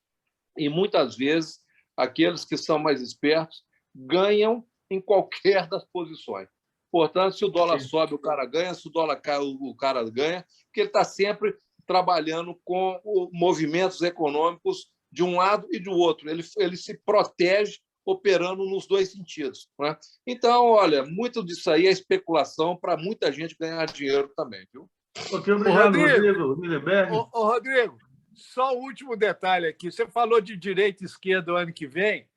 E, muitas vezes, aqueles que são mais espertos ganham em qualquer das posições. Portanto, se o dólar sobe, o cara ganha, se o dólar cai, o cara ganha, porque ele está sempre trabalhando com movimentos econômicos de um lado e do outro. Ele se protege operando nos dois sentidos. Né? Então, olha, muito disso aí é especulação para muita gente ganhar dinheiro também. Viu? Obrigado, Rodrigo Lindenberg. Rodrigo, só o último detalhe aqui. Você falou de direita e esquerda o ano que vem.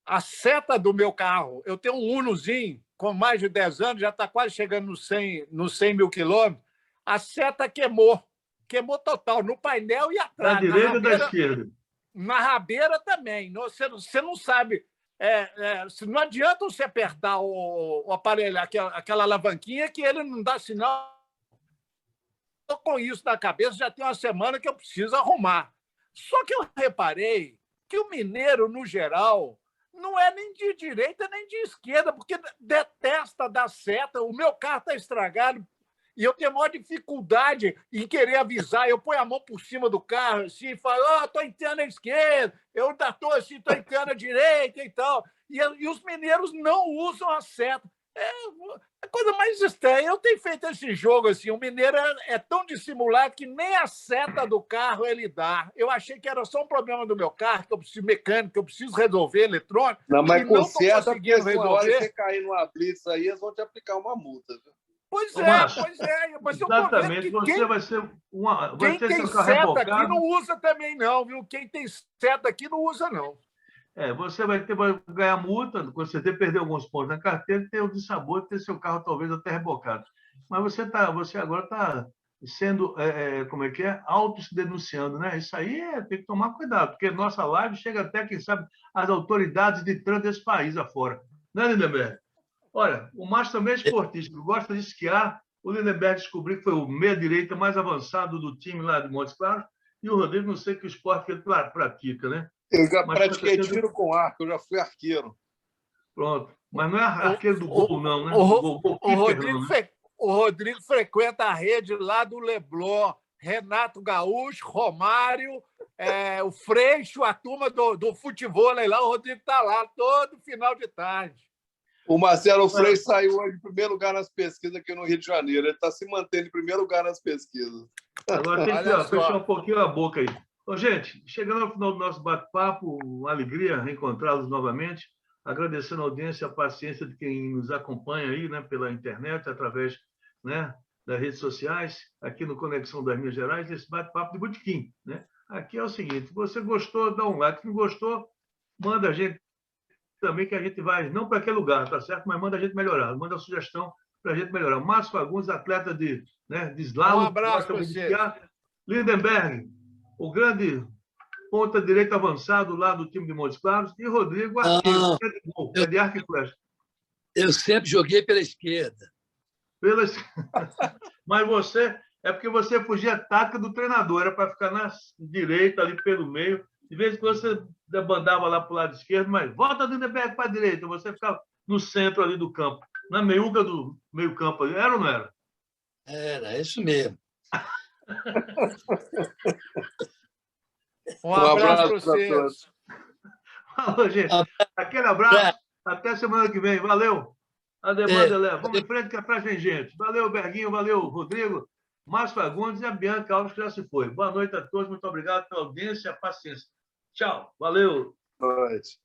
A seta do meu carro, eu tenho um Unozinho com mais de 10 anos, já está quase chegando nos 100 mil quilômetros. A seta queimou total, no painel e atrás. Da direita e da esquerda? Na rabeira também. Você não sabe. Não adianta você apertar o aparelho, aquela alavanquinha, que ele não dá sinal. Estou com isso na cabeça, já tem uma semana que eu preciso arrumar. Só que eu reparei que o mineiro, no geral, não é nem de direita nem de esquerda, porque detesta dar seta. O meu carro está estragado e eu tenho a maior dificuldade em querer avisar. Eu ponho a mão por cima do carro assim, e falo, estou entrando à esquerda, eu ainda estou assim, estou entrando à direita e tal. E os mineiros não usam a seta. É a coisa mais estranha. Eu tenho feito esse jogo assim. O mineiro é tão dissimulado que nem a seta do carro ele dá. Eu achei que era só um problema do meu carro, que eu preciso mecânico, que eu preciso resolver eletrônico. Não, mas conserta, porque se você cair numa blitz aí, eles vão te aplicar uma multa. Viu? Pois Ô, é, Márcio, pois é. Mas eu tô vendo exatamente, que você vai ser vai quem ter tem seu carro seta aqui rebocado. não usa também, não, viu? Quem tem seta aqui não usa, não. Você vai ganhar multa, com certeza perder alguns pontos na carteira e ter o dissabor de ter seu carro talvez até rebocado. Mas você agora está sendo, como é que é? Auto se denunciando, né? Isso aí tem que tomar cuidado, porque nossa live chega até, quem sabe, às autoridades de trânsito desse país afora. Né, Lindenberg? Olha, o Márcio também é esportista, gosta de esquiar. O Lindenberg descobriu que foi o meia-direita mais avançado do time lá de Montes Claros. E o Rodrigo, não sei que esporte que ele pratica, né? Eu já Mas pratiquei tiro com arco, eu já fui arqueiro. pronto. Mas não é arqueiro do gol, não, né? O Goalkeeper, Rodrigo, não, né? o Rodrigo frequenta a rede lá do Leblon, Renato Gaúcho, Romário, o Freixo, a turma do futebol lá. O Rodrigo está lá todo final de tarde. O Marcelo Freixo saiu hoje em primeiro lugar nas pesquisas aqui no Rio de Janeiro. Ele está se mantendo em primeiro lugar nas pesquisas. Agora tem que Olha só. fechar um pouquinho a boca aí. Ô, gente, chegando ao final do nosso bate-papo, uma alegria reencontrá-los novamente, agradecendo a audiência, a paciência de quem nos acompanha aí, né, pela internet, através, né, das redes sociais, aqui no Conexão das Minas Gerais, esse bate-papo de botequim, né? Aqui é o seguinte, se você gostou, dá um like, se não gostou, manda a gente também, que a gente vai, não para aquele lugar, tá certo? Mas manda a gente melhorar, manda a sugestão para a gente melhorar. Márcio Fagundes, atleta de slalom, Um abraço gosta para muito de você. esquiar. Lindenberg, o grande ponta direito avançado lá do time de Montes Claros, e Rodrigo, arqueiro, Não, é de gol, é de arco e flecha. eu sempre joguei pela esquerda. Mas você, é porque você fugia a tática do treinador, era para ficar na direita, ali pelo meio. De vez em quando você bandava lá para o lado esquerdo, mas volta Lindenberg para a direita, você ficava no centro ali do campo, na meiuca do meio campo ali. Era ou não era? Era isso mesmo. Um abraço para para vocês. todos. Falou, gente. Aquele abraço. Até semana que vem. Valeu. Ademar Delé. Vamos em frente, que atrás vem gente. Valeu, Berguinho. Valeu, Rodrigo. Márcio Fagundes e a Bianca Alves, que já se foi. Boa noite a todos. Muito obrigado pela audiência e a paciência. Tchau. Valeu. Boa noite.